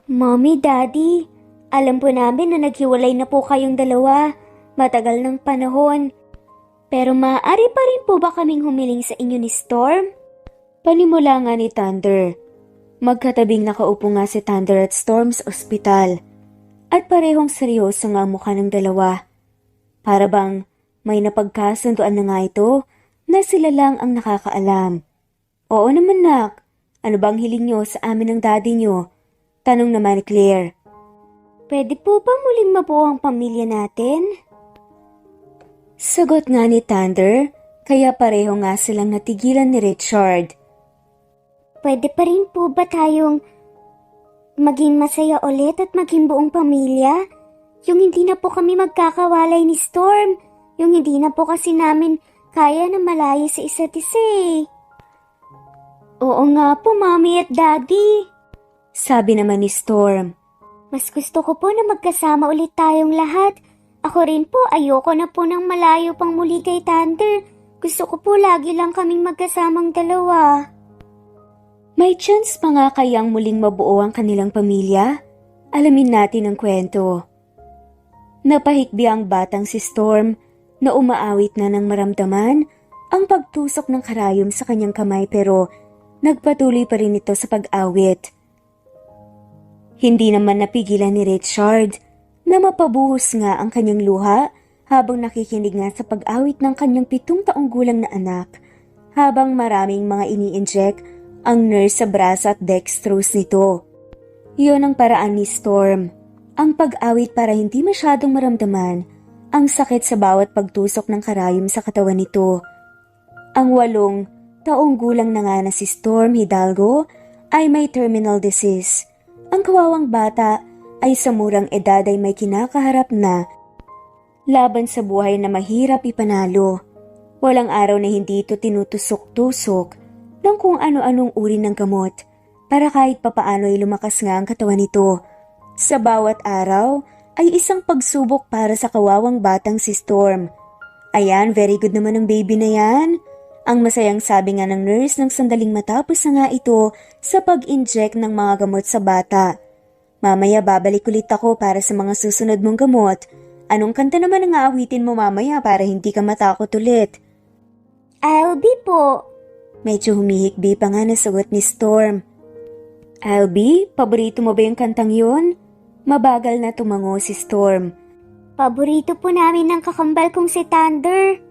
Mommy, Daddy, alam po namin na naghiwalay na po kayong dalawa. Matagal ng panahon. Pero maaari pa rin po ba kaming humiling sa inyo ni Storm? Panimula nga ni Thunder. Magkatabing nakaupo nga si Thunder at Storm sa ospital. At parehong seryoso nga ang mukha ng dalawa. Para bang may napagkasunduan na nga ito na sila lang ang nakakaalam. Oo naman nak, ano bang hiling nyo sa amin ng daddy nyo? Tanong naman ni Claire. Pwede po ba muling mabuo ang pamilya natin? Sagot nga ni Thunder, kaya pareho nga silang natigilan ni Richard. Pwede pa rin po ba tayong maging masaya ulit at maging buong pamilya? Yung hindi na po kami magkakawalay ni Storm. Yung hindi na po kasi namin kaya na malayo sa isa't isa eh. Oo nga po, Mommy at Daddy. Sabi naman ni Storm. Mas gusto ko po na magkasama ulit tayong lahat. Ako rin po, ayoko na po ng malayo pang muli kay Thunder. Gusto ko po lagi lang kaming magkasamang dalawa. May chance pa nga kayang muling mabuo ang kanilang pamilya? Alamin natin ang kwento. Napahikbi ang batang si Storm na umaawit na ng maramdaman ang pagtusok ng karayom sa kanyang kamay pero nagpatuloy pa rin ito sa pag-awit. Hindi naman napigilan ni Richard na mapabuhos nga ang kanyang luha habang nakikinig nga sa pag-awit ng kanyang 7 taong gulang na anak habang maraming mga ini-inject ang nurse sa braso at dextrose nito. Iyon ang paraan ni Storm, ang pag-awit para hindi masyadong maramdaman ang sakit sa bawat pagtusok ng karayom sa katawan nito. Ang 8 taong gulang na nga na si Storm Hidalgo ay may terminal disease. Ang kawawang bata ay sa murang edad ay may kinakaharap na laban sa buhay na mahirap ipanalo. Walang araw na hindi ito tinutusok-tusok ng kung ano-anong uri ng gamot para kahit papaano ay lumakas nga ang katawan nito. Sa bawat araw ay isang pagsubok para sa kawawang batang si Storm. Ayan, very good naman ang baby na yan. Ang masayang sabi nga ng nurse nang sandaling matapos na nga ito sa pag-inject ng mga gamot sa bata. Mamaya babalik ulit ako para sa mga susunod mong gamot. Anong kanta naman ang aawitin mo mamaya para hindi ka matakot ulit? I'll be po. Medyo humihikbi pa nga na sagot ni Storm. I'll be? Paborito mo ba yung kantang yun? Mabagal na tumango si Storm. Paborito po namin ng kakambal kong si Thunder.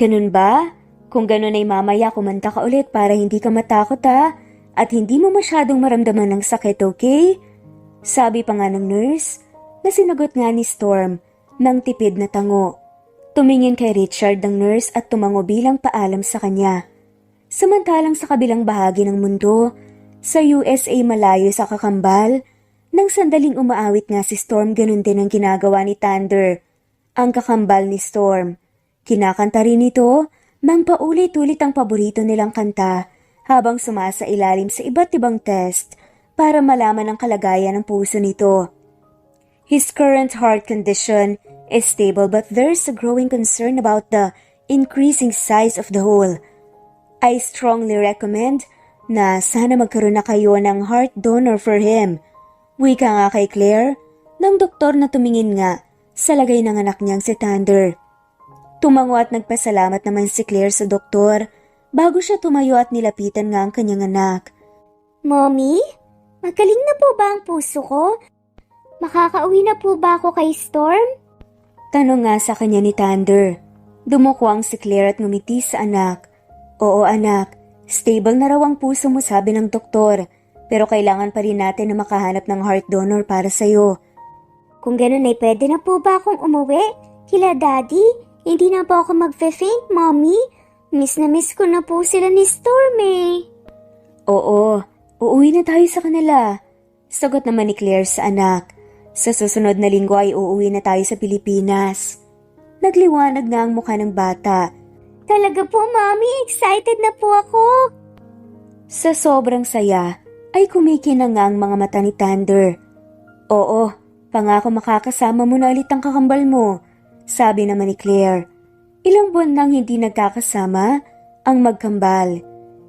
Ganun ba? Kung ganun ay mamaya kumanta ka ulit para hindi ka matakot ha at hindi mo masyadong maramdaman ng sakit, okay? Sabi pa nga ng nurse na sinagot nga ni Storm ng tipid na tango. Tumingin kay Richard ng nurse at tumango bilang paalam sa kanya. Samantalang sa kabilang bahagi ng mundo, sa USA malayo sa kakambal, nang sandaling umaawit nga si Storm ganun din ang ginagawa ni Thunder, ang kakambal ni Storm. Kinakanta rin ito nang paulit-ulit ang paborito nilang kanta habang sumasailalim sa iba't ibang test para malaman ang kalagayan ng puso nito. His current heart condition is stable but there's a growing concern about the increasing size of the hole. I strongly recommend na sana magkaroon na kayo ng heart donor for him. Wika nga kay Claire ng doktor na tumingin nga sa lagay ng anak niyang si Thunder. Tumango at nagpasalamat naman si Claire sa doktor bago siya tumayo at nilapitan nga ang kanyang anak. Mommy, magaling na po ba ang puso ko? Makakauwi na po ba ako kay Storm? Tanong nga sa kanya ni Thunder. Dumukwang si Claire at ngumiti sa anak. Oo anak, stable na raw ang puso mo sabi ng doktor, pero kailangan pa rin natin na makahanap ng heart donor para sa'yo. Kung ganun ay pwede na po ba akong umuwi? Kila Daddy? Hindi na po ako magfe-faint, Mommy. Miss na miss ko na po sila ni Storm eh. Oo, uuwi na tayo sa kanila. Sagot naman ni Claire sa anak. Sa susunod na linggo ay uuwi na tayo sa Pilipinas. Nagliwanag nga ang mukha ng bata. Talaga po, Mommy. Excited na po ako. Sa sobrang saya, ay kumikinang nga ang mga mata ni Thunder. Oo, pangako makakasama mo na ulit ang kakambal mo. Sabi naman ni Claire. Ilang buwan nang hindi nagkakasama ang magkambal.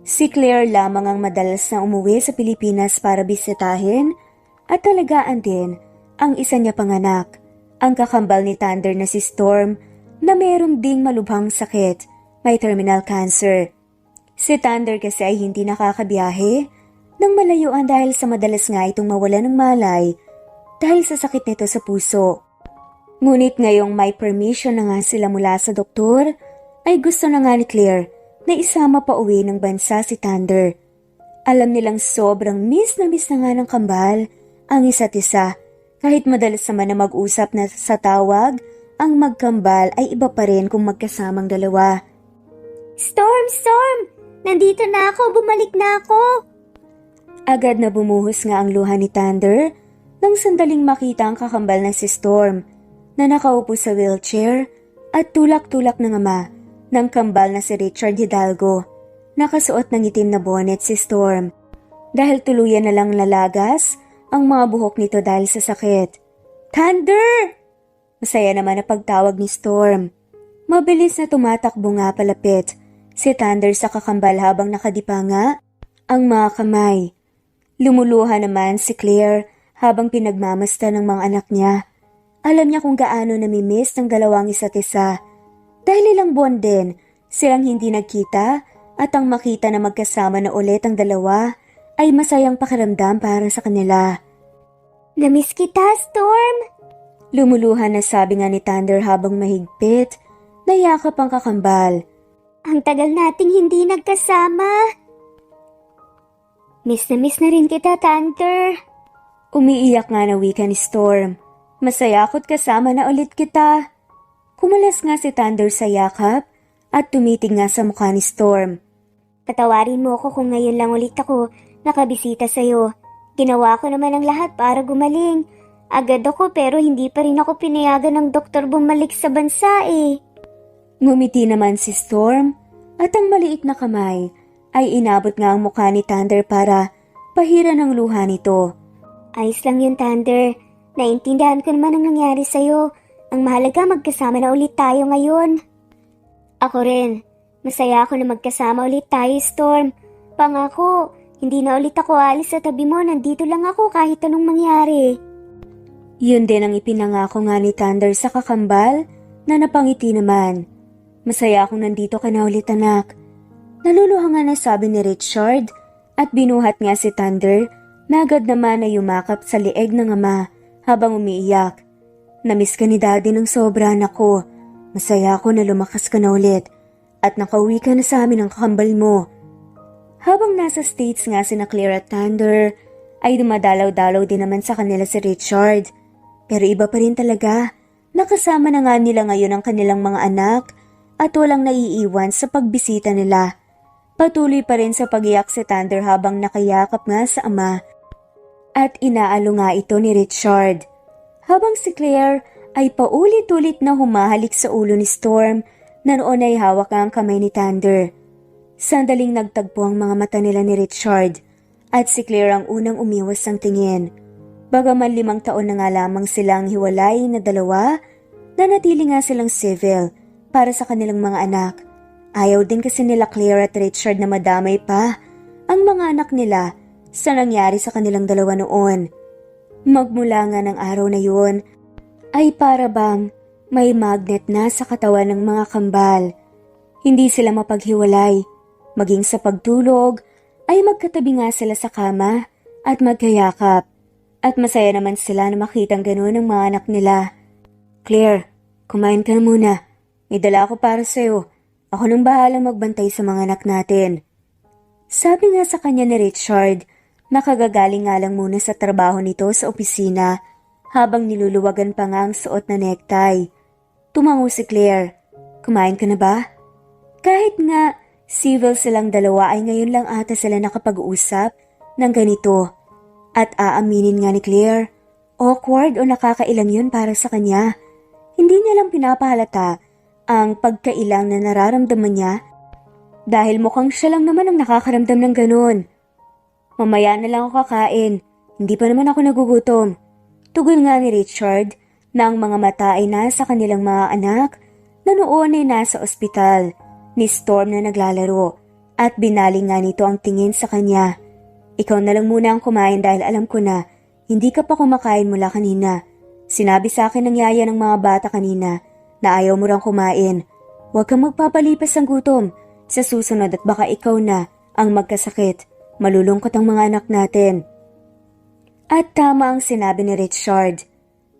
Si Claire lamang ang madalas na umuwi sa Pilipinas para bisitahin At talagaan din ang isa niya pang anak, ang kakambal ni Thunder na si Storm na meron ding malubhang sakit, may terminal cancer. Si Thunder kasi ay hindi nakakabiyahe nang malayuan dahil sa madalas nga itong mawala ng malay dahil sa sakit nito sa puso. Ngunit ngayong may permission na nga sila mula sa doktor, ay gusto na nga ni Claire na isama pa uwi ng bansa si Thunder. Alam nilang sobrang miss na nga ng kambal ang isa't isa. Kahit madalas naman na mag-usap na sa tawag, ang magkambal ay iba pa rin kung magkasamang dalawa. Storm! Nandito na ako! Bumalik na ako! Agad na bumuhos nga ang luha ni Thunder nang sandaling makita ang kakambal na si Storm na nakaupo sa wheelchair at tulak-tulak ng ama ng kambal na si Richard Hidalgo. Nakasuot ng itim na bonnet si Storm dahil tuluyan na lang lalagas ang mga buhok nito dahil sa sakit. Thunder! Masaya naman na pagtawag ni Storm. Mabilis na tumatakbo nga palapit si Thunder sa kakambal habang nakadipa nga ang mga kamay. Lumuluha naman si Claire habang pinagmamasta ng mga anak niya. Alam niya kung gaano namimiss ng dalawang isa't isa. Dahil ilang buwan din silang hindi nagkita at ang makita na magkasama na ulit ang dalawa ay masayang pakiramdam para sa kanila. Namiss kita, Storm! Lumuluhan na sabi nga ni Thunder habang mahigpit na yakap ang kakambal. Ang tagal nating hindi nagkasama. Miss na rin kita, Thunder. Umiiyak nga na wika ni Storm. Masaya ako't kasama na ulit kita. Kumalas nga si Thunder sa yakap at tumitig nga sa mukha ni Storm. Patawarin mo ako kung ngayon lang ulit ako nakabisita sa'yo. Ginawa ko naman ang lahat para gumaling. Agad ako pero hindi pa rin ako pinayagan ng doktor bumalik sa bansa eh. Ngumiti naman si Storm at ang maliit na kamay ay inabot nga ang mukha ni Thunder para pahiran ng luha nito. Ayos lang yun, Thunder. Naintindihan ko naman ang nangyari sa'yo. Ang mahalaga magkasama na ulit tayo ngayon. Ako rin. Masaya ako na magkasama ulit tayo, Storm. Pangako, hindi na ulit ako alis sa tabi mo. Nandito lang ako kahit anong mangyari. Yun din ang ipinangako nga ni Thunder sa kakambal na napangiti naman. Masaya akong nandito ka na ulit, anak. Naluluha nga na sabi ni Richard at binuhat nga si Thunder na agad naman ay yumakap sa lieg ng ama habang umiiyak. Namiss ka ni Daddy ng sobra, anak ko. Masaya ako na lumakas ka na ulit at nakauwi ka na sa amin ang kakambal mo. Habang nasa States nga si na Claire at Thunder, ay dumadalaw-dalaw din naman sa kanila si Richard. Pero iba pa rin talaga. Nakasama na nga nila ngayon ang kanilang mga anak at walang naiiwan sa pagbisita nila. Patuloy pa rin sa pag-iyak si Thunder habang nakayakap nga sa ama at inaalo nga ito ni Richard. Habang si Claire ay paulit-ulit na humahalik sa ulo ni Storm na noon ay hawak ang kamay ni Thunder. Sandaling nagtagpo ang mga mata nila ni Richard at si Claire ang unang umiwas ng tingin. Bagaman 5 taon na nga lamang silang hiwalay na dalawa, nanatili nga silang civil para sa kanilang mga anak. Ayaw din kasi nila Claire at Richard na madamay pa ang mga anak nila sa nangyari sa kanilang dalawa noon. Magmula nga ng araw na yun, ay para bang may magnet na sa katawan ng mga kambal. Hindi sila mapaghiwalay. Maging sa pagtulog, ay magkatabi nga sila sa kama at magkayakap. At masaya naman sila na makitang gano'n ng mga anak nila. Claire, kumain ka na muna. May dala ako para sa'yo. Ako nang bahalang magbantay sa mga anak natin. Sabi nga sa kanya ni Richard, nakagagaling nga lang muna sa trabaho nito sa opisina habang niluluwagan pa nga ang suot na necktie. Tumango si Claire. Kumain ka na ba? Kahit nga civil silang dalawa ay ngayon lang ata sila nakapag-uusap ng ganito. At aaminin nga ni Claire, awkward o nakakailang yun para sa kanya. Hindi niya lang pinapahalata ang pagkailang na nararamdaman niya dahil mukhang siya lang naman ang nakakaramdam ng ganun. Mamaya na lang ako kakain, hindi pa naman ako nagugutom. Tugon nga ni Richard na ang mga mata ay nasa kanilang mga anak na noon ay nasa ospital ni Storm na naglalaro at binaling nga nito ang tingin sa kanya. Ikaw na lang muna ang kumain dahil alam ko na hindi ka pa kumakain mula kanina. Sinabi sa akin ng yaya ng mga bata kanina na ayaw mo rang kumain. Huwag kang magpapalipas ng gutom. Sa susunod at baka ikaw na ang magkasakit. Malulungkot ang mga anak natin. At tama ang sinabi ni Richard.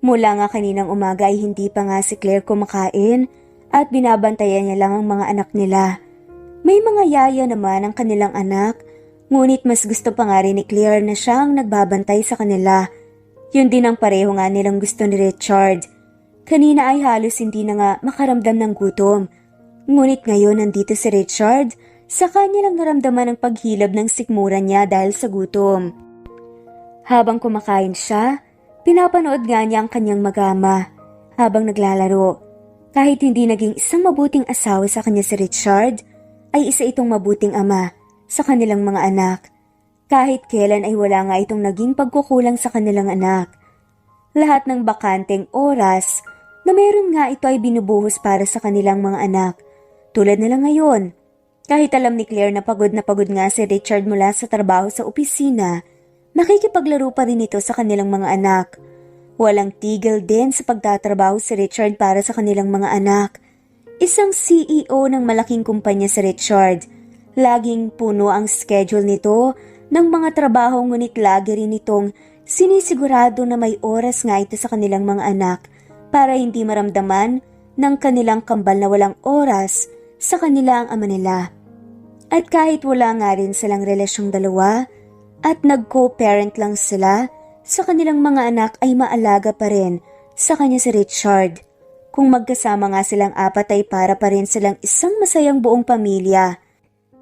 Mula nga kaninang umaga ay hindi pa nga si Claire kumakain at binabantayan niya lang ang mga anak nila. May mga yaya naman ang kanilang anak, ngunit mas gusto pa nga rin ni Claire na siya ang nagbabantay sa kanila. Yun din ang pareho nga nilang gusto ni Richard. Kanina ay halos hindi na nga makaramdam ng gutom. Ngunit ngayon nandito si Richard, sa kanya lang naramdaman ang paghilab ng sikmuran niya dahil sa gutom. Habang kumakain siya, pinapanood nga niya ang kanyang mag-ama habang naglalaro. Kahit hindi naging isang mabuting asawa sa kanya si Richard, ay isa itong mabuting ama sa kanilang mga anak. Kahit kailan ay wala nga itong naging pagkukulang sa kanilang anak. Lahat ng bakanteng oras na meron nga ito ay binubuhos para sa kanilang mga anak. Tulad na lang ngayon, kahit alam ni Claire na pagod nga si Richard mula sa trabaho sa opisina, nakikipaglaro pa rin ito sa kanilang mga anak. Walang tigil din sa pagtatrabaho si Richard para sa kanilang mga anak. Isang CEO ng malaking kumpanya si Richard. Laging puno ang schedule nito ng mga trabaho, ngunit lagi rin itong sinisigurado na may oras nga ito sa kanilang mga anak para hindi maramdaman ng kanilang kambal na walang oras sa kanilang ama nila. At kahit wala nga rin silang relasyong dalawa at nag-co-parent lang sila, sa kanilang mga anak ay maalaga pa rin sa kanya si Richard. Kung magkasama nga silang apat ay para pa rin silang isang masayang buong pamilya.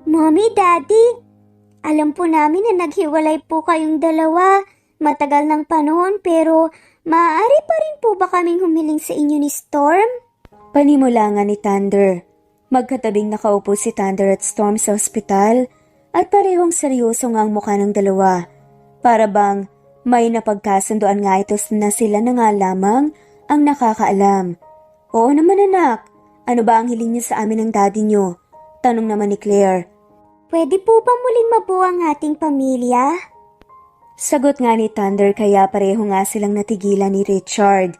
Mommy, Daddy, alam po namin na naghiwalay po kayong dalawa. Matagal ng panahon pero maaari pa rin po ba kaming humiling sa inyo ni Storm? Panimula nga ni Thunder. Magkatabing nakaupo si Thunder at Storm sa ospital at parehong seryoso nga ang mukha ng dalawa. Para bang may napagkasunduan nga ito na sila na nga lamang ang nakakaalam. Oo naman anak, ano ba ang hiling niyo sa amin ng daddy niyo? Tanong naman ni Claire. Pwede po ba muling mabuo ang ating pamilya? Sagot nga ni Thunder, kaya pareho nga silang natigilan ni Richard.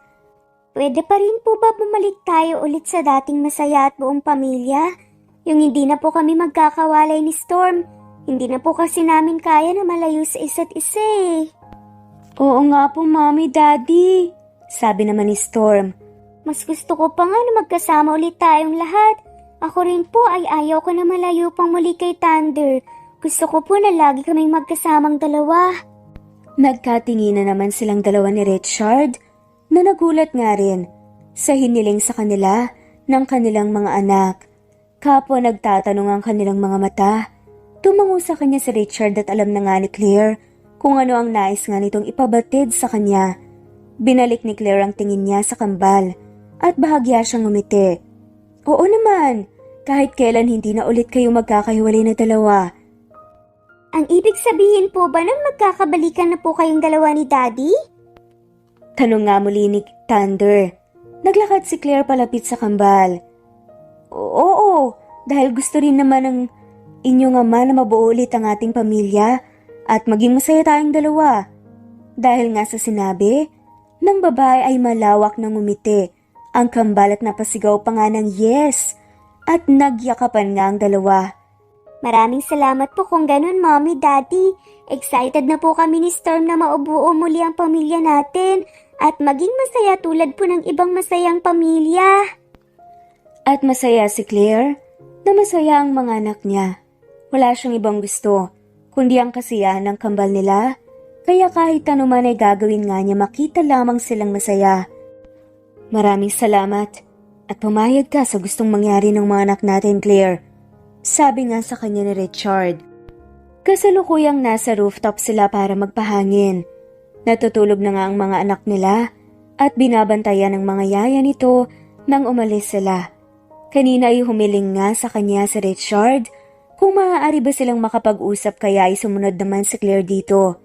Pwede pa rin po ba bumalik tayo ulit sa dating masaya at buong pamilya? Yung hindi na po kami magkakawalay ni Storm. Hindi na po kasi namin kaya na malayo sa isa't isa eh. Oo nga po, Mommy, Daddy, sabi naman ni Storm. Mas gusto ko pa nga na magkasama ulit tayong lahat. Ako rin po ay ayaw ko na malayo pang muli kay Thunder. Gusto ko po na lagi kaming magkasamang dalawa. Nagkatinginan naman silang dalawa ni Richard na nagulat nga rin sa hiniling sa kanila ng kanilang mga anak. Kapwa nagtatanong ang kanilang mga mata. Tumango sa kanya si Richard at alam na nga ni Claire kung ano ang nais nga nitong ipabatid sa kanya. Binalik ni Claire ang tingin niya sa kambal at bahagya siyang ngumiti. Oo naman, kahit kailan hindi na ulit kayo magkakahiwalay na dalawa. Ang ibig sabihin po ba nang magkakabalikan na po kayong dalawa ni Daddy? Tanong nga muli ni Thunder. Naglakad si Claire palapit sa kambal. Oo, dahil gusto rin naman ng inyong ama na mabuo ulit ang ating pamilya at maging masaya tayong dalawa. Dahil nga sa sinabi ng babae ay malawak na ngumiti ang kambal at napasigaw pa nga ng yes at nagyakapan nga ang dalawa. Maraming salamat po kung ganun, Mommy, Daddy. Excited na po kami ni Storm na maubuo muli ang pamilya natin at maging masaya tulad po ng ibang masayang pamilya. At masaya si Claire na masaya ang mga anak niya. Wala siyang ibang gusto, kundi ang kasiyahan ng kambal nila. Kaya kahit ano man ay gagawin nga niya, makita lamang silang masaya. Maraming salamat at pumayag ka sa gustong mangyari ng mga anak natin, Claire. Sabi nga sa kanya ni Richard. Kasalukuyang nasa rooftop sila para magpahangin. Natutulog na nga ang mga anak nila at binabantayan ng mga yaya nito nang umalis sila. Kanina ay humiling nga sa kanya si Richard kung maaari ba silang makapag-usap, kaya ay sumunod naman si Claire dito.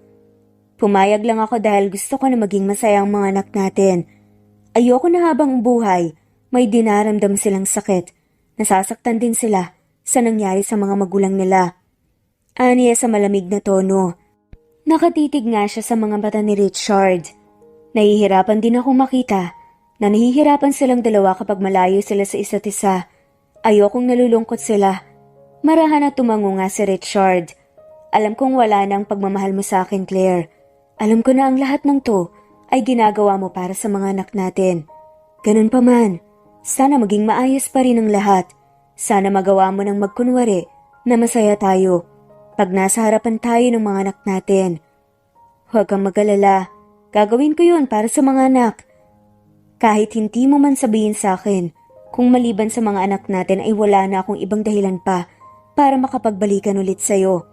Pumayag lang ako dahil gusto ko na maging masaya ang mga anak natin. Ayoko na habang buhay may dinaramdam silang sakit. Nasasaktan din sila sa nangyari sa mga magulang nila. Aniya sa malamig na tono. Nakatitig nga siya sa mga mata ni Richard. Nahihirapan din akong makita na nahihirapan silang dalawa kapag malayo sila sa isa't isa. Ayokong nalulungkot sila. Marahan na tumango nga si Richard. Alam kong wala nang pagmamahal mo sa akin, Claire. Alam ko na ang lahat ng to ay ginagawa mo para sa mga anak natin. Ganun pa man, sana maging maayos pa rin ang lahat. Sana magawa mo ng magkunwari na masaya tayo pag nasa harapan tayo ng mga anak natin. Huwag kang mag-alala. Gagawin ko yun para sa mga anak. Kahit hindi mo man sabihin sa akin, kung maliban sa mga anak natin ay wala na akong ibang dahilan pa para makapagbalikan ulit sa'yo.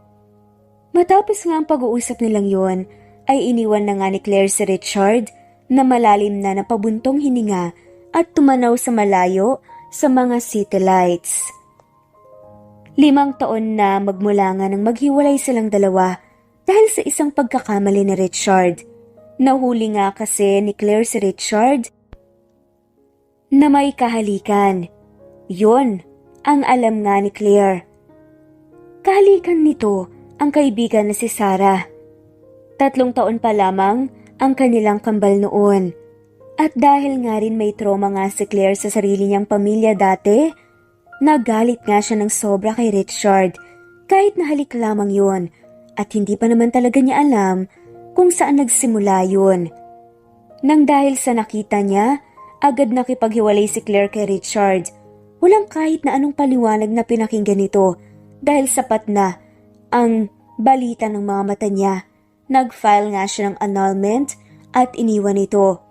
Matapos nga ang pag-uusap nilang yon, ay iniwan na nga ni Claire si Richard na malalim na napabuntong hininga at tumanaw sa malayo sa mga city lights. 5 taon na magmula nga nang maghiwalay silang dalawa dahil sa isang pagkakamali ni Richard. Nahuli nga kasi ni Claire si Richard na may kahalikan. Yun ang alam nga ni Claire. Kahalikan nito ang kaibigan na si Sarah. 3 taon pa lamang ang kanilang kambal noon. At dahil nga rin may trauma nga si Claire sa sarili niyang pamilya dati, nagalit nga siya ng sobra kay Richard kahit nahalik lamang yun at hindi pa naman talaga niya alam kung saan nagsimula yun. Nang dahil sa nakita niya, agad nakipaghiwalay si Claire kay Richard. Walang kahit na anong paliwanag na pinakinggan nito dahil sapat na ang balita ng mga mata niya. Nag-file nga siya ng annulment at iniwan ito.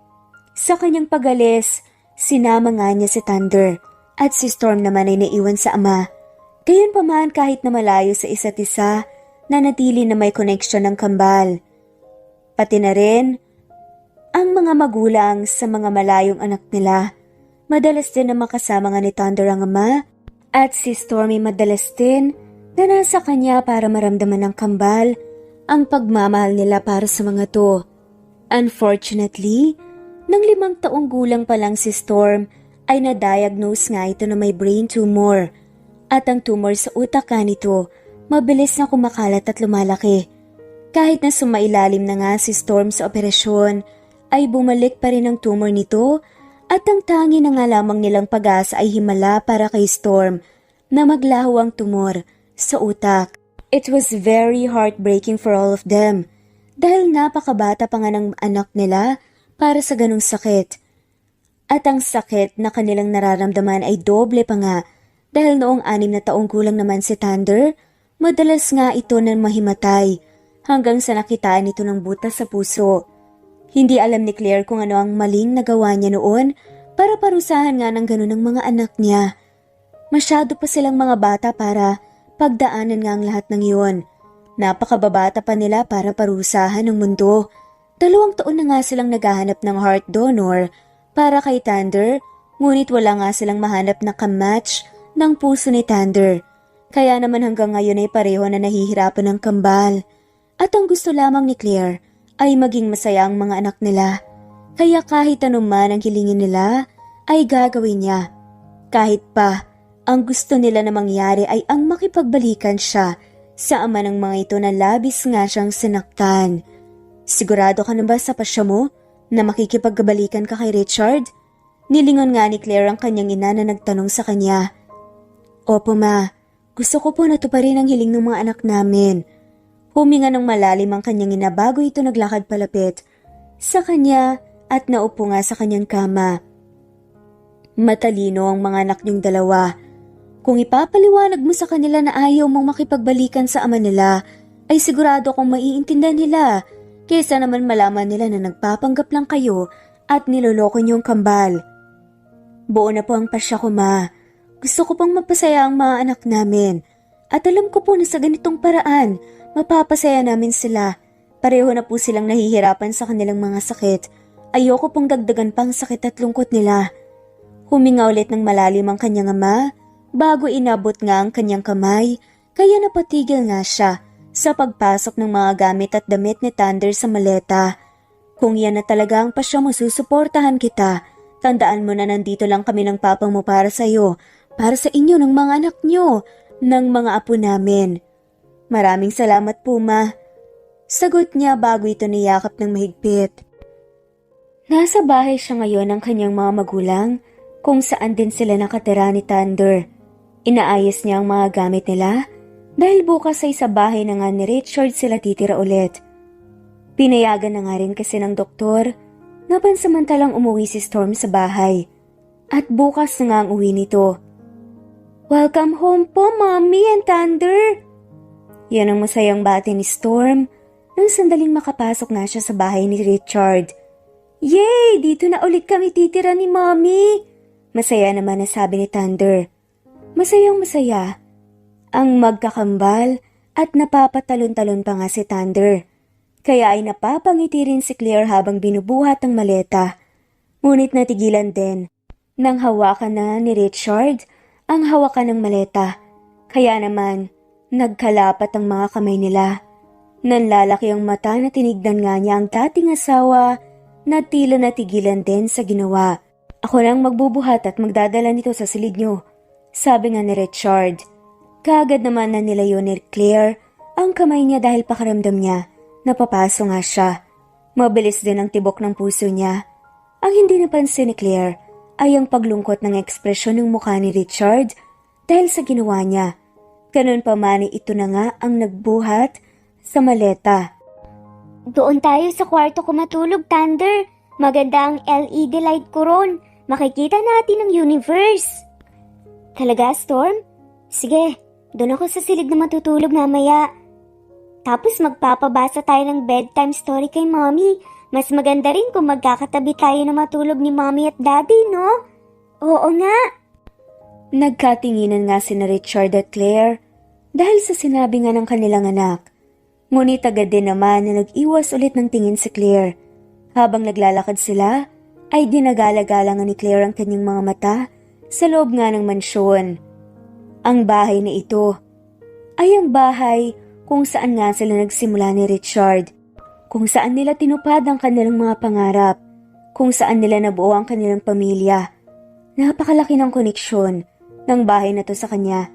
Sa kanyang pag-alis, sinama nga niya si Thunder at si Storm naman ay naiwan sa ama. Gayunpaman kahit na malayo sa isa't isa, nanatili na may connection ng kambal. Pati na rin ang mga magulang sa mga malayong anak nila. Madalas din na makasama nga ni Thunder ang ama at si Stormy madalas din na nasa kanya para maramdaman ng kambal ang pagmamahal nila para sa mga to. Unfortunately, nang 5 taong gulang pa lang si Storm ay na-diagnose nga ito na may brain tumor. At ang tumor sa utak ka nito mabilis na kumakalat at lumalaki. Kahit na sumailalim na nga si Storm sa operasyon, ay bumalik pa rin ang tumor nito at ang tangi na nga lamang nilang pag-asa ay himala para kay Storm na maglaho ang tumor sa utak. It was very heartbreaking for all of them dahil napakabata pa nga ng anak nila para sa ganong sakit. At ang sakit na kanilang nararamdaman ay doble pa nga dahil noong 6 na taong gulang naman si Thunder, madalas nga ito na mahimatay hanggang sa nakitaan ito ng butas sa puso. Hindi alam ni Claire kung ano ang maling nagawa niya noon para parusahan nga ng ganun ang mga anak niya. Masyado pa silang mga bata para pagdaanan nga ang lahat ng iyon. Napakababata pa nila para parusahan ng mundo. 2 taon na nga silang naghahanap ng heart donor para kay Thunder, ngunit wala nga silang mahanap na kamatch ng puso ni Thunder. Kaya naman hanggang ngayon ay pareho na nahihirapan ng kambal. At ang gusto lamang ni Claire ay maging masaya ang mga anak nila. Kaya kahit anuman ang hilingin nila ay gagawin niya. Kahit pa ang gusto nila na mangyari ay ang makipagbalikan siya sa ama ng mga ito na labis nga siyang sinaktan. Sigurado ka na ba sa pasya mo na makikipagbalikan ka kay Richard? Nilingon nga ni Claire ang kanyang ina na nagtanong sa kanya. Opo ma, gusto ko po natuparin ang hiling ng mga anak namin. Huminga ng malalim ang kanyang ina bago ito naglakad palapit sa kanya at naupo nga sa kanyang kama. Matalino ang mga anak niyong dalawa. Kung ipapaliwanag mo sa kanila na ayaw mong makipagbalikan sa ama nila, ay sigurado kong maiintindihan nila. Kaysa naman malaman nila na nagpapanggap lang kayo at niloloko niyong kambal. Buo na po ang pasya ko ma. Gusto ko pang mapasaya ang mga anak namin. At alam ko po na sa ganitong paraan, mapapasaya namin sila. Pareho na po silang nahihirapan sa kanilang mga sakit. Ayoko pong dagdagan pang sakit at lungkot nila. Huminga ulit ng malalim ang kanyang ama bago inabot nga ang kanyang kamay, kaya napatigil nga siya sa pagpasok ng mga gamit at damit ni Thunder sa maleta. Kung yan na talaga ang pasya mo, susuportahan kita. Tandaan mo na nandito lang kami ng papa mo para sa'yo, para sa inyo ng mga anak nyo, ng mga apo namin. Maraming salamat po ma. Sagot niya bago ito niyakap ng mahigpit. Nasa bahay siya ngayon ng kanyang mga magulang kung saan din sila nakatira ni Thunder. Inaayos niya ang mga gamit nila dahil bukas ay sa bahay na nga ni Richard sila titira ulit. Pinayagan na nga rin kasi ng doktor na pansamantalang umuwi si Storm sa bahay at bukas na nga ang uwi nito. Welcome home po, Mommy and Thunder! Yan ang masayang bati ni Storm nang sandaling makapasok na siya sa bahay ni Richard. Yay! Dito na ulit kami titira ni Mommy! Masaya naman na sabi ni Thunder. Masayang masaya. Ang magkakambal at napapatalon-talon pa nga si Thunder. Kaya ay napapangiti rin si Claire habang binubuhat ang maleta. Ngunit natigilan din nang hawakan na ni Richard ang hawakan ng maleta. Kaya naman, nagkalapat ang mga kamay nila. Nanlalaki ang mata na tinignan nga niya ang dating asawa na tila natigilan din sa ginawa. Ako nang magbubuhat at magdadala nito sa silid niyo, sabi nga ni Richard. Kaagad naman na nilayo ni Claire ang kamay niya dahil pakiramdam niya napapaso nga siya. Mabilis din ang tibok ng puso niya. Ang hindi napansin ni Claire ay ang paglungkot ng ekspresyon ng mukha ni Richard dahil sa ginawa niya. Ganun pa man ito na nga ang nagbuhat sa maleta. Doon tayo sa kwarto ko matulog, Thunder. Maganda ang LED light ko ron. Makikita natin ang universe. Talaga, Storm? Sige, doon ako sa silid na matutulog mamaya. Tapos magpapabasa tayo ng bedtime story kay Mommy. Mas maganda rin kung magkakatabi tayo na matulog ni Mommy at Daddy, no? Oo nga. Nagkatinginan nga sina Richard at Claire dahil sa sinabi nga ng kanilang anak. Ngunit agad din naman na nag-iwas ulit ng tingin si Claire. Habang naglalakad sila, ay ginagala-gala nga ni Claire ang kanyang mga mata sa loob nga ng mansyon. Ang bahay na ito ay ang bahay kung saan nga sila nagsimula ni Richard, kung saan nila tinupad ang kanilang mga pangarap, kung saan nila nabuo ang kanilang pamilya. Napakalaki ng koneksyon ng bahay na to sa kanya.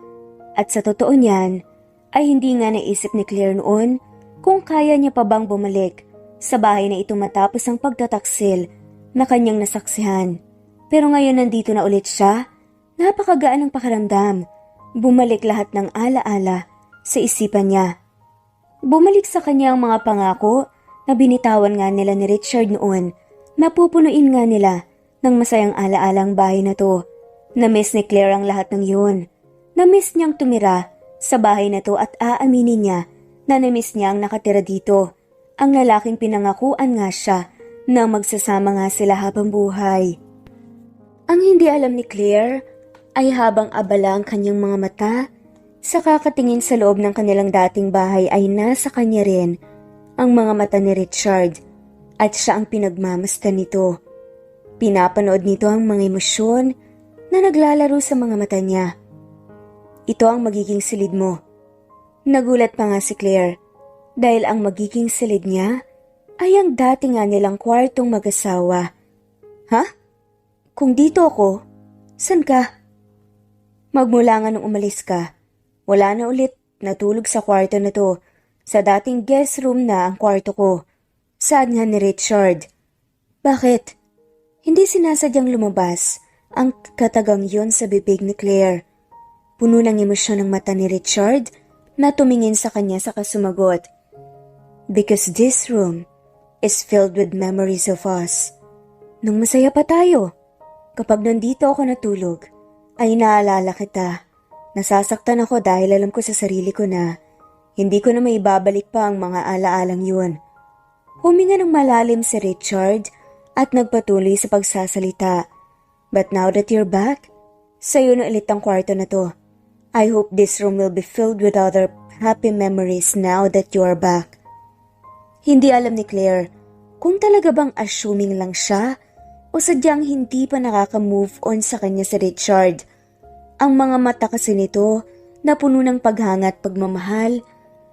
At sa totoo niyan, ay hindi nga naisip ni Claire noon kung kaya niya pa bang bumalik sa bahay na ito matapos ang pagtataksil na kanyang nasaksihan. Pero ngayon nandito na ulit siya, napakagaan ng pakiramdam. Bumalik lahat ng alaala sa isipan niya. Bumalik sa kanya ang mga pangako na binitawan nga nila ni Richard noon. Napupunuin nga nila ng masayang alaala ang bahay na to. Na-miss ni Claire ang lahat ng yun. Na-miss niyang tumira sa bahay na to at aaminin niya na na-miss niya ang nakatira dito. Ang lalaking pinangakuan nga siya na magsasama nga sila habang buhay. Ang hindi alam ni Claire ay habang abala ang kanyang mga mata, sa kakatingin sa loob ng kanilang dating bahay ay nasa kanya rin ang mga mata ni Richard at siya ang pinagmamasdan nito. Pinapanood nito ang mga emosyon na naglalaro sa mga mata niya. Ito ang magiging silid mo. Nagulat pa nga si Claire dahil ang magiging silid niya ay ang dati nga nilang kwartong mag-asawa. Ha? Kung dito ako, san ka? Magmula nga nung umalis ka, wala na ulit natulog sa kwarto na to. Sa dating guest room na ang kwarto ko. Saan nga ni Richard? Bakit? Hindi sinasadyang lumabas ang katagang yon sa bibig ni Claire. Puno ng emosyon ang mata ni Richard na tumingin sa kanya saka sumagot. Because this room is filled with memories of us. Nung masaya pa tayo, kapag nandito ako natulog, ay naalala kita. Nasasaktan ako dahil alam ko sa sarili ko na hindi ko na maibabalik pa ang mga alaalang yun. Huminga ng malalim si Richard at nagpatuloy sa pagsasalita. But now that you're back, sa'yo na ulit ang kwarto na to. I hope this room will be filled with other happy memories now that you are back. Hindi alam ni Claire kung talaga bang assuming lang siya o sadyang hindi pa nakaka-move on sa kanya si Richard. Ang mga mata kasi nito na puno ng paghanga at pagmamahal,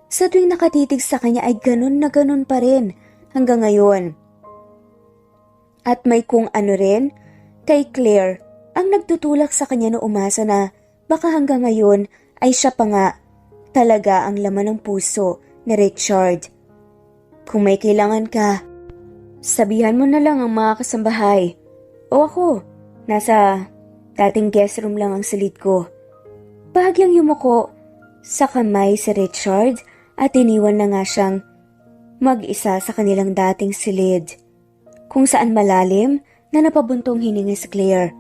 sa tuwing nakatitig sa kanya ay ganun na ganun pa rin hanggang ngayon. At may kung ano rin kay Claire ang nagtutulak sa kanya na umasa na baka hanggang ngayon ay siya pa nga talaga ang laman ng puso ni Richard. Kung may kailangan ka, sabihan mo na lang ang mga kasambahay. O ako, nasa dating guest room lang ang silid ko. Bahagyang yumuko sa kamay si Richard at iniwan na nga siyang mag-isa sa kanilang dating silid, kung saan malalim na napabuntong hininga si Claire.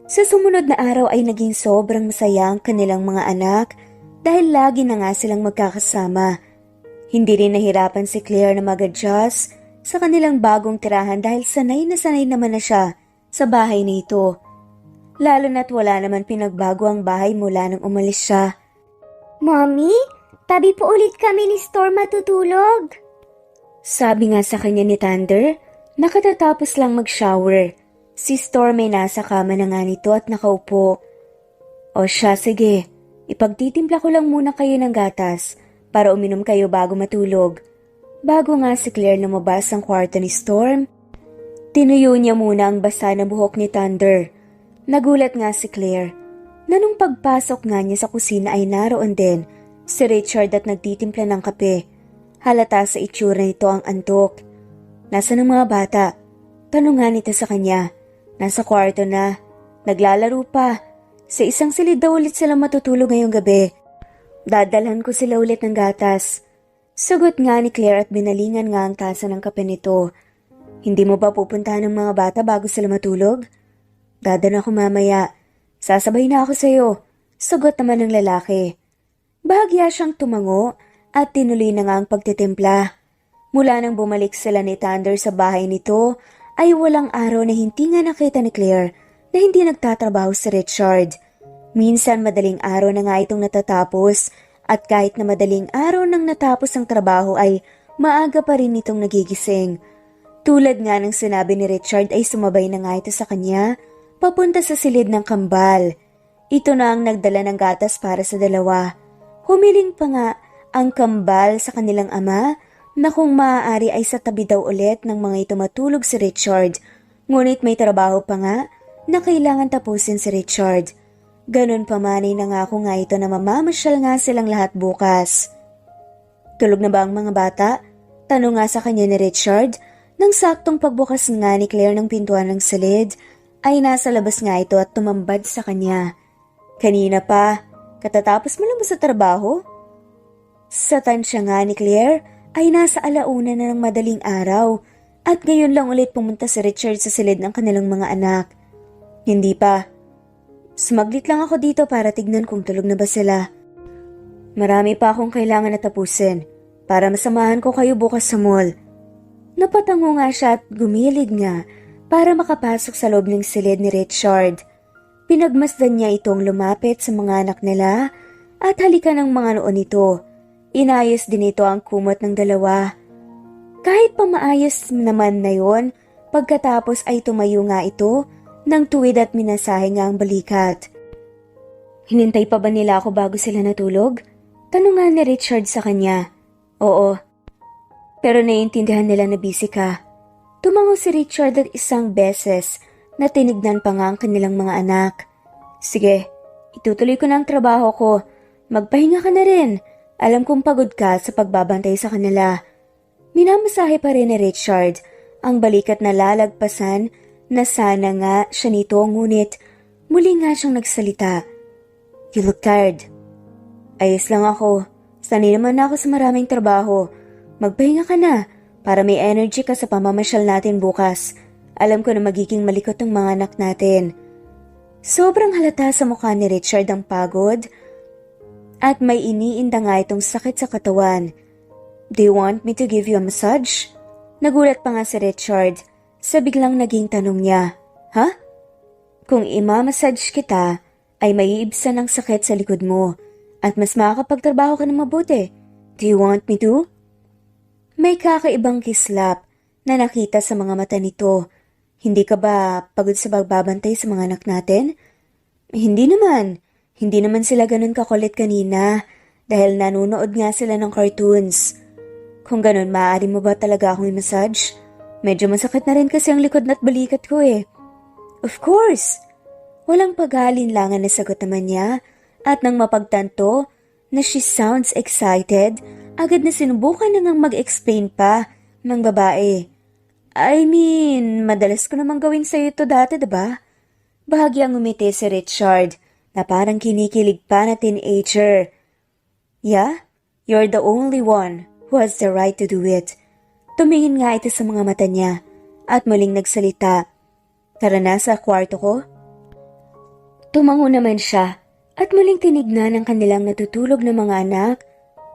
Sa sumunod na araw ay naging sobrang masaya ang kanilang mga anak dahil lagi na nga silang magkakasama. Hindi rin nahirapan si Claire na mag-adjust sa kanilang bagong tirahan dahil sanay naman na siya sa bahay na ito. Lalo na't wala naman pinagbago ang bahay mula nang umalis siya. Mommy, tabi po ulit kami ni Storm matutulog. Sabi nga sa kanya ni Thunder, nakatatapos lang mag-shower. Si Storm ay nasa kama na nga nito at nakaupo. O siya, sige. Ipagtitimpla ko lang muna kayo ng gatas para uminom kayo bago matulog. Bago nga si Claire lumabas ang kwarto ni Storm, tinuyo niya muna ang basa na buhok ni Thunder. Nagulat nga si Claire na nung pagpasok nga niya sa kusina ay naroon din si Richard at nagtitimpla ng kape. Halata sa itsura nito ang antok. Nasaan ang mga bata? Tanong nga nito sa kanya. Nasa kwarto na. Naglalaro pa. Sa isang silid daw ulit sila matutulog ngayong gabi. Dadalhan ko sila ulit ng gatas. Sagot nga ni Claire at binalingan nga ang tasa ng kape nito. Hindi mo ba pupuntahan ng mga bata bago sila matulog? Dadan ako mamaya. Sasabay na ako sa'yo. Sagot naman ng lalaki. Bahagya siyang tumango at tinuloy na nga ang pagtitimpla. Mula nang bumalik sila ni Thunder sa bahay nito, ay walang araw na hindi nga nakita ni Claire na hindi nagtatrabaho si Richard. Minsan madaling araw na nga itong natatapos at kahit na madaling araw nang natapos ang trabaho ay maaga pa rin itong nagigising. Tulad nga ng sinabi ni Richard ay sumabay na nga ito sa kanya papunta sa silid ng kambal. Ito na ang nagdala ng gatas para sa dalawa. Humiling pa nga ang kambal sa kanilang ama na kung maaari ay sa tabi daw ulit ng mga ito matulog si Richard. Ngunit may trabaho pa nga na kailangan tapusin si Richard. Ganun pa man ay nangako nga ito na mamamasyal nga silang lahat bukas. Tulog na ba ang mga bata? Tanong nga sa kanya ni Richard. Nang saktong pagbukas nga ni Claire ng pintuan ng silid, ay nasa labas nga ito at tumambad sa kanya. Kanina pa, katatapos mo lang ba sa trabaho? Sa tansya nga ni Claire, ay nasa alauna na ng madaling araw at ngayon lang ulit pumunta si Richard sa silid ng kanilang mga anak. Hindi pa. Sumaglit lang ako dito para tignan kung tulog na ba sila. Marami pa akong kailangan na tapusin para masamahan ko kayo bukas sa mall. Napatango nga siya at gumilid nga para makapasok sa loob ng silid ni Richard. Pinagmasdan niya itong lumapit sa mga anak nila at halikan ng mga noon nito. Inayos din ito ang kumot ng dalawa. Kahit pa maayos naman na yon, pagkatapos ay tumayo nga ito nang tuwid at minasahe nga ang balikat. Hinintay pa ba nila ako bago sila natulog? Tanong nga ni Richard sa kanya. Oo. Pero naiintindihan nila na busy ka. Tumango si Richard at isang beses na tinignan pa nga ang kanilang mga anak. Sige, itutuloy ko na ang trabaho ko. Magpahinga ka na rin. Alam kong pagod ka sa pagbabantay sa kanila. Minamasahe pa rin ni Richard ang balikat na lalagpasan na sana nga siya nito, ngunit muli nga siyang nagsalita. You look tired. Ayos lang ako. Sanay naman ako sa maraming trabaho. Magpahinga ka na para may energy ka sa pamamasyal natin bukas. Alam ko na magiging malikot ang mga anak natin. Sobrang halata sa mukha ni Richard ang pagod at may iniinda nga itong sakit sa katawan. Do you want me to give you a massage? Nagulat pa nga si Richard sa biglang naging tanong niya. Ha? Kung imamassage kita, ay maiibsan ang sakit sa likod mo at mas makakapagtrabaho ka ng mabuti. Do you want me to? May kakaibang kislap na nakita sa mga mata nito. Hindi ka ba pagod sa pagbabantay sa mga anak natin? Hindi naman. Hindi naman sila ganun kakulit kanina dahil nanonood nga sila ng cartoons. Kung ganun, maaari mo ba talaga akong i-massage? Medyo masakit na rin kasi ang likod at balikat ko eh. Of course! Walang pag-aalinlangan na sagot naman niya at nang mapagtanto na she sounds excited, agad na sinubukan na ngang mag-explain pa ng babae. I mean, madalas ko namang gawin sa'yo ito dati, diba? Bahagyang umiti si Richard na parang kinikilig pa na teenager. Yeah, you're the only one who has the right to do it. Tumingin nga ito sa mga mata niya at muling nagsalita. Tara na sa kwarto ko. Tumango naman siya at muling tinignan ang kanilang natutulog na mga anak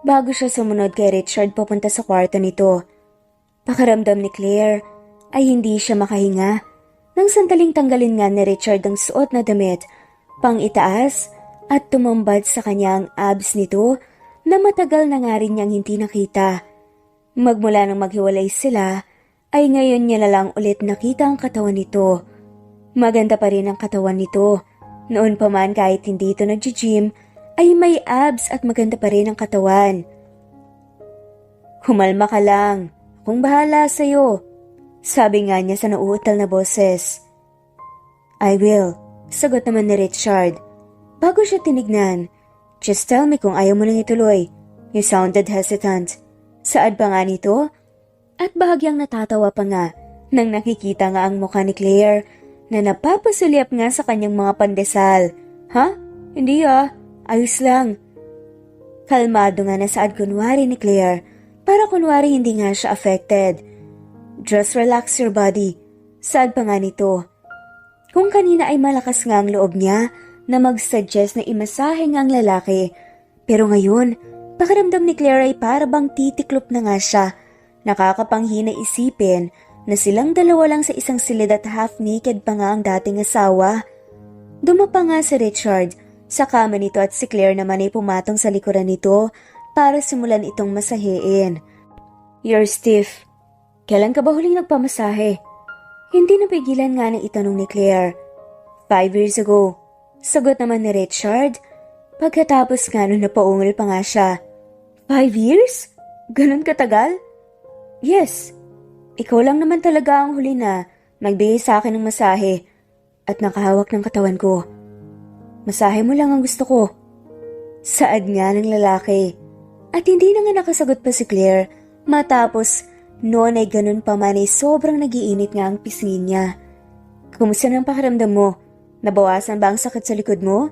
bago siya sumunod kay Richard papunta sa kwarto nito. Pakiramdam ni Claire ay hindi siya makahinga nang sandaling tanggalin nga ni Richard ang suot na damit pang itaas at tumambad sa kanyang abs nito na matagal na nga rin niyang hindi nakita. Magmula nang maghiwalay sila ay ngayon niya na lang ulit nakita ang katawan nito. Maganda pa rin ang katawan nito. Noon pa man kahit hindi ito nag-gym ay may abs at maganda pa rin ang katawan. Kumalma ka lang. Kung bahala sa'yo, sabi nga niya sa nauutal na boses. I will, sagot naman ni Richard. Bago siya tinignan, just tell me kung ayaw mo nang ituloy. You sounded hesitant. Saad pa nga nito? At bahagyang natatawa pa nga nang nakikita nga ang mukha ni Claire na napapasulyap nga sa kanyang mga pandesal. Ha? Hindi ayos lang. Kalmado nga na saad kunwari ni Claire. Para kunwari hindi nga siya affected. Just relax your body. Saad pa nga nito. Kung kanina ay malakas nga ang loob niya na mag-suggest na imasahe nga ang lalaki. Pero ngayon, pakiramdam ni Claire ay para bang titiklop na nga siya. Nakakapanghina isipin na silang dalawa lang sa isang silid at half-naked pa nga ang dating asawa. Dumapa nga si Richard sa kama nito at si Claire naman ay pumatong sa likuran nito para simulan itong masahein. You're stiff. Kailan ka ba huling nagpamasahe? Hindi napigilan nga ng itanong ni Claire. 5 years ago. Sagot naman ni Richard. Pagkatapos nga nun napaungol pa nga siya. 5 years? Ganon katagal? Yes. Ikaw lang naman talaga ang huli na nagbigay sa akin ng masahe at nakahawak ng katawan ko. Masahe mo lang ang gusto ko. Saad nga ng lalaki. At hindi na nga nakasagot pa si Claire matapos noon ay ganun pa man ay sobrang nagiinit nga ang pisngin niya. Kumusta ng pakiramdam mo? Nabawasan ba ang sakit sa likod mo?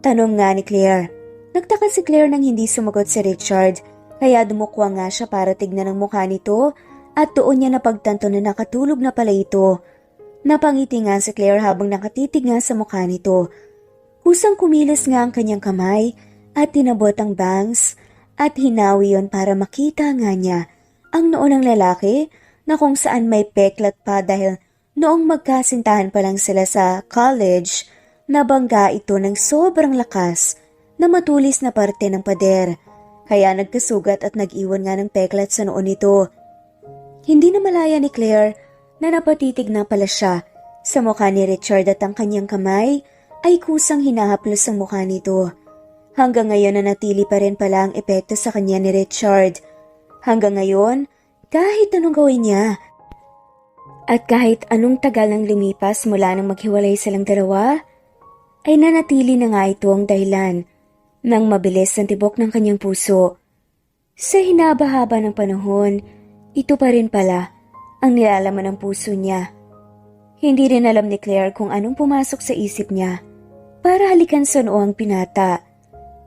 Tanong nga ni Claire. Nagtaka si Claire nang hindi sumagot si Richard kaya dumukwa nga siya para tignan ang mukha nito at doon niya napagtanto na nakatulog na pala ito. Napangiti nga si Claire habang nakatitig nga sa mukha nito. Kusang kumilos nga ang kanyang kamay at tinabot ang bangs at hinawi yon para makita nga niya ang noo ng lalaki na kung saan may peklat pa dahil noong magkasintahan pa lang sila sa college, nabangga ito ng sobrang lakas na matulis na parte ng pader kaya nagkasugat at nag-iwan nga ng peklat sa noo nito. Hindi na malaya ni Claire na napatitig na pala siya sa mukha ni Richard at ang kanyang kamay ay kusang hinahaplos ang mukha nito. Hanggang ngayon nanatili pa rin pala ang epekto sa kanya ni Richard. Hanggang ngayon, kahit anong gawin niya. At kahit anong tagal nang lumipas mula nang maghiwalay silang dalawa, ay nanatili na nga ito ang dahilan ng mabilis ang tibok ng kanyang puso. Sa hinaba-haba ng panahon, ito pa rin pala ang nilalaman ng puso niya. Hindi rin alam ni Claire kung anong pumasok sa isip niya para halikan sa noo ang pinata.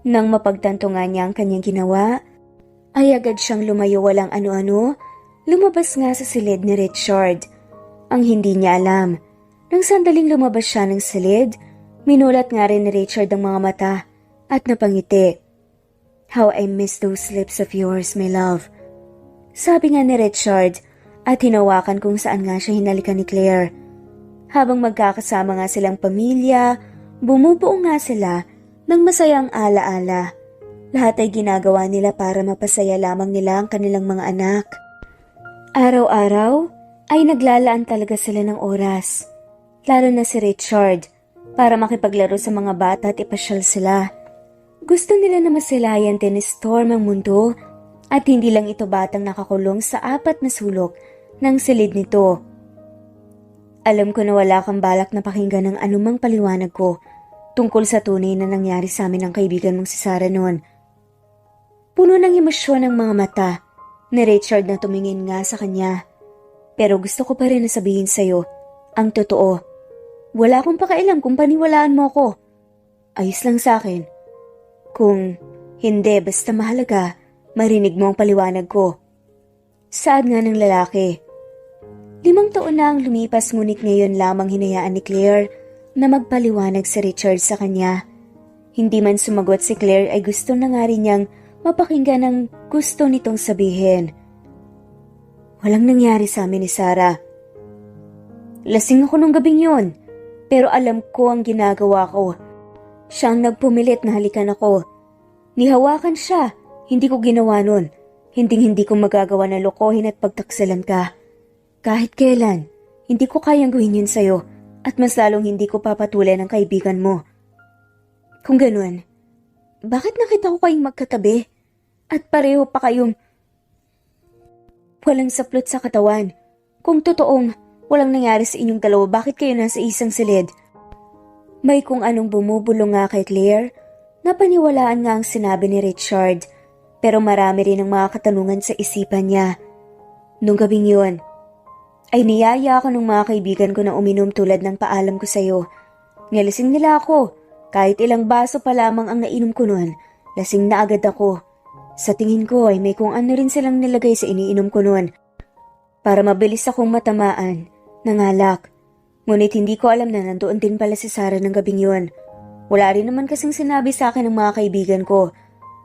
Nang mapagtanto nga niya ang kanyang ginawa, ay agad siyang lumayo walang ano-ano, lumabas nga sa silid ni Richard. Ang hindi niya alam, nang sandaling lumabas siya ng silid, minulat nga rin ni Richard ang mga mata at napangiti. How I miss those lips of yours, my love. Sabi nga ni Richard at hinawakan kung saan nga siya hinalikan ni Claire. Habang magkakasama nga silang pamilya, bumubuo nga sila ng masayang alaala. Lahat ay ginagawa nila para mapasaya lamang nila ang kanilang mga anak. Araw-araw ay naglalaan talaga sila ng oras, lalo na si Richard, para makipaglaro sa mga bata at ipasyal sila. Gusto nila na masilayan din ni Storm ang mundo at hindi lang ito batang nakakulong sa 4 na sulok ng silid nito. Alam ko na wala kang balak na pakinggan ng anumang paliwanag ko tungkol sa tunay na nangyari sa amin ng kaibigan mong si Sarah noon. Puno ng emosyon ang mga mata ni Richard na tumingin nga sa kanya. Pero gusto ko pa rin na sabihin sa'yo, ang totoo. Wala akong pakialam kung paniwalaan mo ko. Ayos lang sa akin. Kung hindi, basta mahalaga, marinig mo ang paliwanag ko. Saad nga ng lalaki. 5 taon na ang lumipas ngunit ngayon lamang hinayaan ni Claire na magpaliwanag si Richard sa kanya. Hindi man sumagot si Claire ay gusto na nga rin niyang mapakinggan ang gusto nitong sabihin. Walang nangyari sa amin ni Sarah. Lasing ako nung gabing yun, pero alam ko ang ginagawa ko. Siya ang nagpumilit na halikan ako. Nihawakan siya, hindi ko ginawa nun. Hindi ko magagawa na lokohin at pagtaksalan ka. Kahit kailan, hindi ko kayang gawin yun sa'yo at mas lalong hindi ko papatulan ang kaibigan mo. Kung ganun, bakit nakita ko kayong magkatabi at pareho pa kayong walang saplot sa katawan? Kung totoong walang nangyari sa inyong dalawa, bakit kayo nasa isang silid? May kung anong bumubulong nga kay Claire, napaniwalaan nga ang sinabi ni Richard, pero marami rin ang mga katanungan sa isipan niya. Nung gabing yun, ay niyaya ako ng mga kaibigan ko na uminom tulad ng paalam ko sa'yo. Nilasing nila ako. Kahit ilang baso pa lamang ang nainom ko noon, lasing na agad ako. Sa tingin ko ay may kung ano rin silang nilagay sa iniinom ko noon para mabilis akong matamaan ng alak. Ngunit hindi ko alam na nandoon din pala si Sarah ng gabing yun. Wala rin naman kasing sinabi sa akin ng mga kaibigan ko.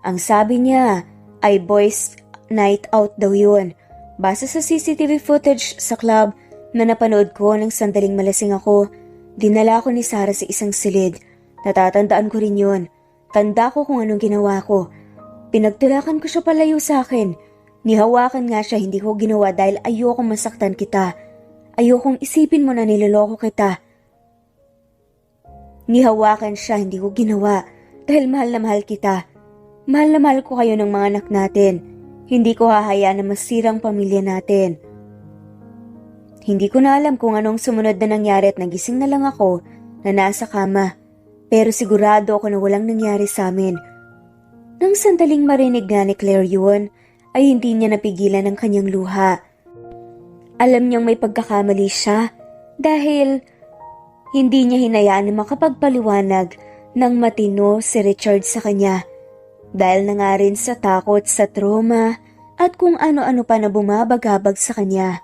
Ang sabi niya ay boys night out daw yun. Base sa CCTV footage sa club na napanood ko nang sandaling malasing ako, dinala ko ni Sarah sa isang silid. Natatandaan ko rin yun. Tanda ko kung anong ginawa ko. Pinagtulakan ko siya palayo sa akin. Nihawakan nga siya, hindi ko ginawa dahil ayokong masaktan kita. Ayokong isipin mo na niloloko kita. Nihawakan siya, hindi ko ginawa dahil mahal na mahal kita. Mahal na mahal ko kayo ng mga anak natin. Hindi ko hahayaan na masirang pamilya natin. Hindi ko na alam kung anong sumunod na nangyari at nagising na lang ako na nasa kama. Pero sigurado ako na walang nangyari sa amin. Nang sandaling marinig nga ni Claire yun, ay hindi niya napigilan ang kanyang luha. Alam niyang may pagkakamali siya dahil hindi niya hinayaan na makapagpaliwanag ng matino si Richard sa kanya. Dahil na nga rin sa takot, sa trauma, at kung ano-ano pa na bumabagabag sa kanya.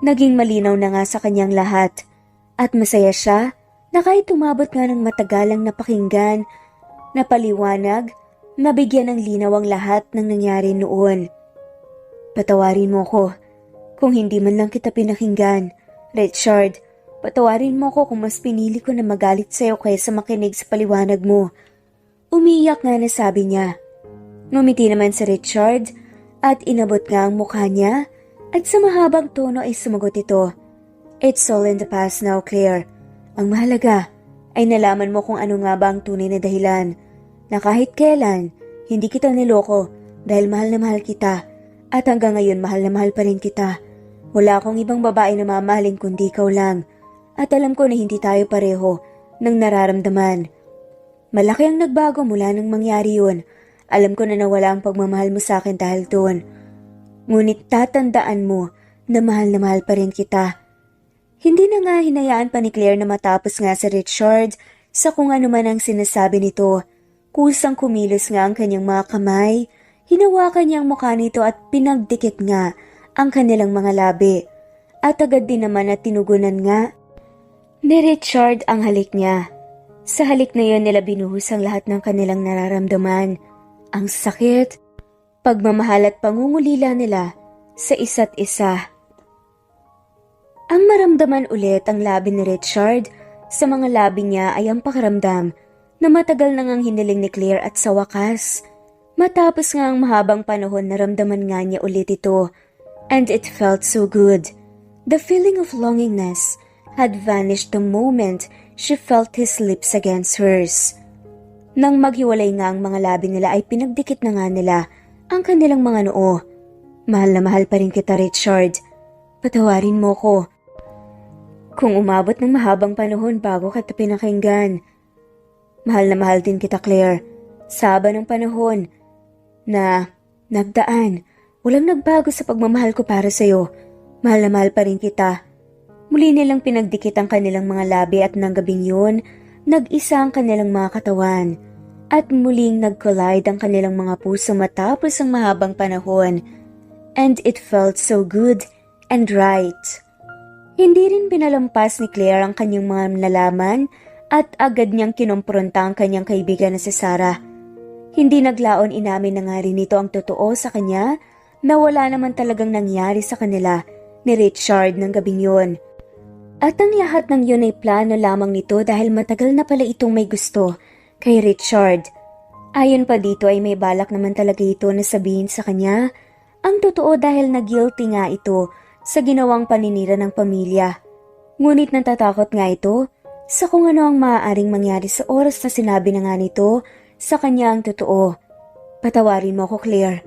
Naging malinaw na nga sa kanyang lahat. At masaya siya na kahit tumabot nga ng matagalang napakinggan, napaliwanag, nabigyan ng linaw ang lahat ng nangyari noon. Patawarin mo ko kung hindi man lang kita pinakinggan. Richard, patawarin mo ko kung mas pinili ko na magalit sa'yo kaysa makinig sa paliwanag mo. Umiyak nga na sabi niya. Ngumiti naman si Richard at inabot nga ang mukha niya at sa mahabang tono ay sumagot ito. It's all in the past now, Claire. Ang mahalaga ay nalaman mo kung ano nga ba ang tunay na dahilan na kahit kailan hindi kita niloko dahil mahal na mahal kita at hanggang ngayon mahal na mahal pa rin kita. Wala akong ibang babae na mamahalin kundi ikaw lang at alam ko na hindi tayo pareho ng nararamdaman. Malaki ang nagbago mula nang mangyari yun. Alam ko na nawala ang pagmamahal mo sa akin dahil doon. Ngunit tatandaan mo na mahal pa rin kita. Hindi na nga hinayaan pa ni Claire na matapos nga si Richard sa kung ano man ang sinasabi nito. Kusang kumilos nga ang kanyang mga kamay, hinawakan niya ang mukha nito at pinagdikit nga ang kanilang mga labi. At agad din naman na tinugunan nga ni Richard ang halik niya. Sa halik na yun nila binuhos ang lahat ng kanilang nararamdaman. Ang sakit, pagmamahal at pangungulila nila sa isa't isa. Ang maramdaman ulit ang labi ni Richard, sa mga labi niya ay ang pakiramdam na matagal na ngang hiniling ni Claire at sa wakas, matapos nga ang mahabang panahon naramdaman nga niya ulit ito. And it felt so good. The feeling of longingness had vanished the moment she felt his lips against hers. Nang maghiwalay nga ang mga labi nila ay pinagdikit na nga nila ang kanilang mga noo. Mahal na mahal pa rin kita, Richard. Patawarin mo ko. Kung umabot ng mahabang panahon bago kita pinakinggan. Mahal na mahal din kita, Claire. Sa haba ng panahon na nagdaan. Walang nagbago sa pagmamahal ko para sa'yo. Mahal na mahal pa rin kita. Muli nilang pinagdikit ang kanilang mga labi at nang gabing yun, nag-isa ang kanilang mga katawan. At muling nag-collide ang kanilang mga puso matapos ang mahabang panahon. And it felt so good and right. Hindi rin pinalampas ni Claire ang kanyang mga nalaman at agad niyang kinompronta ang kanyang kaibigan na si Sarah. Hindi naglaon inamin na nga rin nito ang totoo sa kanya na wala naman talagang nangyari sa kanila ni Richard ng gabing yun. At ang lahat ng yun ay plano lamang nito dahil matagal na pala itong may gusto kay Richard. Ayon pa dito ay may balak naman talaga ito na sabihin sa kanya ang totoo dahil na-guilty nga ito sa ginawang paninira ng pamilya. Ngunit natatakot nga ito sa kung ano ang maaaring mangyari sa oras na sinabi na nga nito sa kanya ang totoo. Patawarin mo ako, Claire.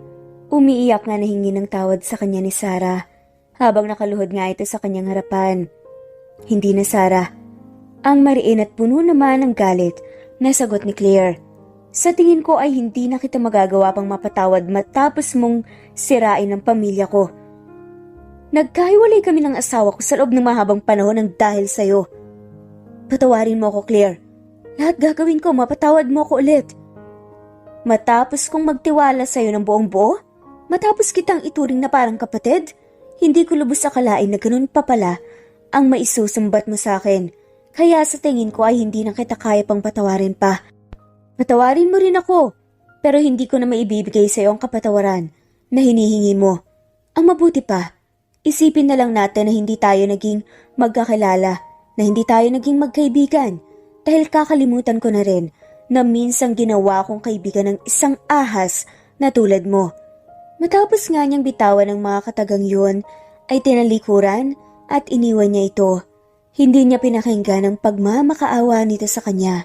Umiiyak nga nahingi ng tawad sa kanya ni Sarah habang nakaluhod nga ito sa kanyang harapan. Hindi na, Sarah. Ang mariin at puno naman ng galit na sagot ni Claire. Sa tingin ko ay hindi na kita magagawa pang mapatawad matapos mong sirain ang pamilya ko. Nagkahiwalay kami ng asawa ko sa loob ng mahabang panahon ng dahil sa'yo. Patawarin mo ako, Claire. Lahat gagawin ko, mapatawad mo ako ulit. Matapos kong magtiwala sa'yo ng buong buo, matapos kitang ituring na parang kapatid, hindi ko lubos akalain na ganun pa pala ang maisusumbat mo sa akin. Kaya sa tingin ko ay hindi na kita kaya pang patawarin pa. Patawarin mo rin ako, pero hindi ko na maibibigay sa iyo ang kapatawaran na hinihingi mo. Ang mabuti pa, isipin na lang natin na hindi tayo naging magkakilala, na hindi tayo naging magkaibigan, dahil kakalimutan ko na rin na minsang ginawa kong kaibigan ng isang ahas na tulad mo. Matapos nga niyang bitawan ng mga katagang yun, ay tinalikuran at iniwan niya ito. Hindi niya pinakinggan ang pagmamakaawa nito sa kanya.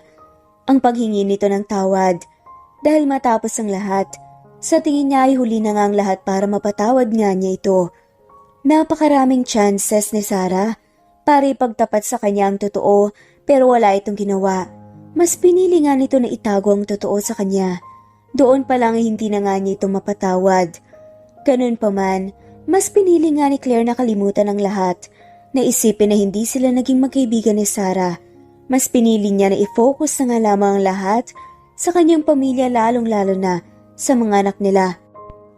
Ang paghingi nito ng tawad. Dahil matapos ang lahat, sa tingin niya ay huli na nga ang lahat para mapatawad nga niya ito. Napakaraming chances ni Sarah para ipagtapat sa kanya ang totoo pero wala itong ginawa. Mas pinili nga nito na itago ang totoo sa kanya. Doon pa lang ay hindi na nga niya ito mapatawad. Ganun pa man, mas pinili nga ni Claire na kalimutan ang lahat. Naisipin na hindi sila naging magkaibigan ni Sarah. Mas pinili niya na i-focus na nga lamang ang lahat sa kanyang pamilya lalong-lalo na sa mga anak nila.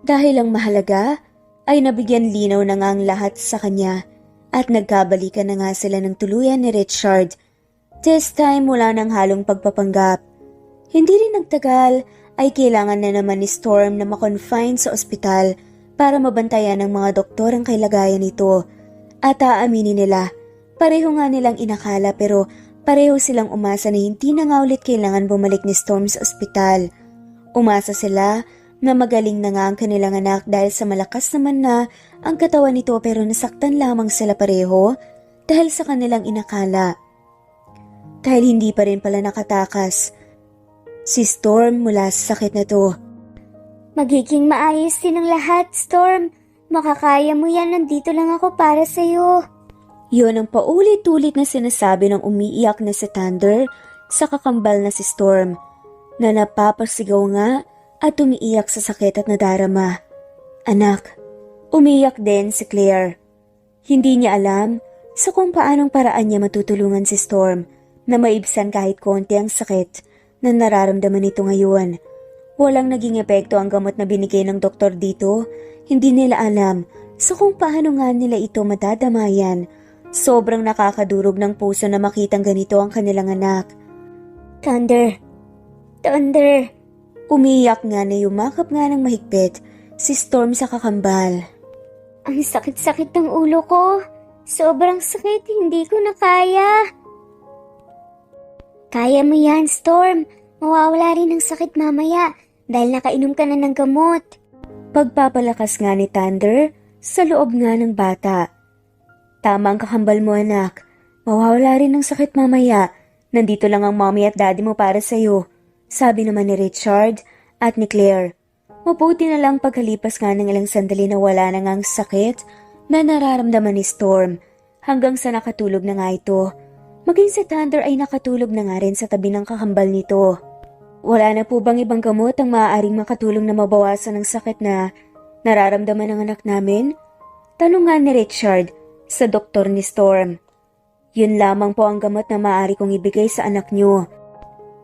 Dahil ang mahalaga ay nabigyan linaw na nga ang lahat sa kanya at nagkabalikan na nga sila ng tuluyan ni Richard. This time wala nang halong pagpapanggap. Hindi rin nagtagal ay kailangan na naman ni Storm na makonfine sa ospital para mabantayan ng mga doktor ang kalagayan nito. At aaminin nila, pareho nga nilang inakala pero pareho silang umasa na hindi na nga ulit kailangan bumalik ni Storm sa ospital. Umasa sila na magaling na nga ang kanilang anak dahil sa malakas naman na ang katawan nito pero nasaktan lamang sila pareho dahil sa kanilang inakala. Dahil hindi pa rin pala nakatakas si Storm mula sa sakit na to. Magiging maayos din ang lahat, Storm. Makakaya mo yan, nandito lang ako para sa'yo. Yun ang paulit-ulit na sinasabi ng umiiyak na si Thunder sa kakambal na si Storm, na napapasigaw nga at umiiyak sa sakit at nadarama. Anak, umiiyak din si Claire. Hindi niya alam sa kung paanong paraan niya matutulungan si Storm na maibsan kahit konti ang sakit na nararamdaman nito ngayon. Walang naging epekto ang gamot na binigay ng doktor dito. Hindi nila alam sa kung paano nga nila ito madadamayan. Sobrang nakakadurog ng puso na makitang ganito ang kanilang anak. Thunder! Thunder! Umiyak nga na yumakap nga ng mahigpit si Storm sa kakambal. Ang sakit-sakit ng ulo ko. Sobrang sakit, hindi ko na kaya. Kaya mo yan, Storm. Mawawala rin ang sakit mamaya dahil nakainom ka na ng gamot. Pagpapalakas nga ni Thunder sa loob nga ng bata. Tama ang kakambal mo, anak. Mawawala rin ng sakit mamaya. Nandito lang ang mommy at daddy mo para sa'yo. Sabi naman ni Richard at ni Claire. Mabuti na lang pagkalipas nga ng ilang sandali na wala na ngang sakit na nararamdaman ni Storm hanggang sa nakatulog na nga ito. Maging si Thunder ay nakatulog na nga rin sa tabi ng kakambal nito. Wala na po bang ibang gamot ang maaaring makatulong na mabawasan ang sakit na nararamdaman ng anak namin? Tanong nga ni Richard sa doktor ni Storm. Yun lamang po ang gamot na maaari kong ibigay sa anak niyo.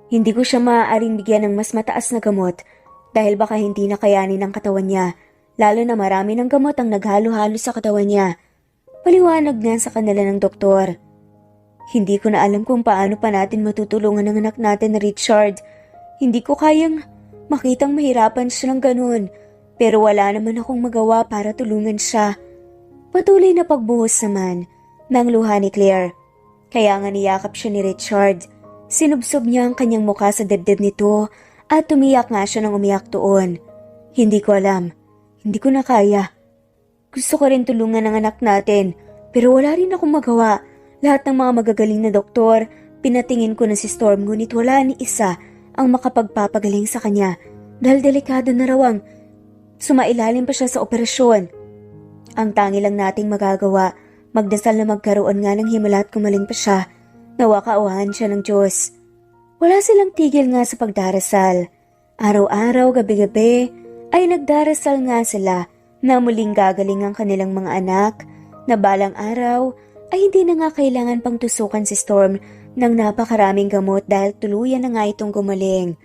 Hindi ko siya maaaring bigyan ng mas mataas na gamot dahil baka hindi na kayanin ang katawan niya, lalo na marami ng gamot ang naghalo-halo sa katawan niya. Paliwanag nga sa kanila ng doktor. Hindi ko na alam kung paano pa natin matutulungan ang anak natin na Richard. Hindi ko kayang makitang mahirapan siya ng ganun, pero wala naman akong magawa para tulungan siya. Patuloy na pagbuhos naman ng luha ni Claire. Kaya nga niyakap siya ni Richard. Sinubsob niya ang kanyang mukha sa dibdib nito at umiyak nga siya ng umiyak doon. Hindi ko alam. Hindi ko na kaya. Gusto ko rin tulungan ang anak natin, pero wala rin akong magawa. Lahat ng mga magagaling na doktor, pinatingin ko na si Storm, ngunit wala ni isa ang makapagpapagaling sa kanya dahil delikado na raw ang sumailalim pa siya sa operasyon. Ang tangi lang nating magagawa, magdasal na magkaroon nga ng himala at kumaling pa siya. Nawa kauhahan siya ng Diyos. Wala silang tigil nga sa pagdarasal. Araw-araw, gabi-gabi, ay nagdarasal nga sila na muling gagaling ang kanilang mga anak, na balang araw ay hindi na nga kailangan pang tusukan si Storm ng napakaraming gamot dahil tuluyan na nga itong gumaling.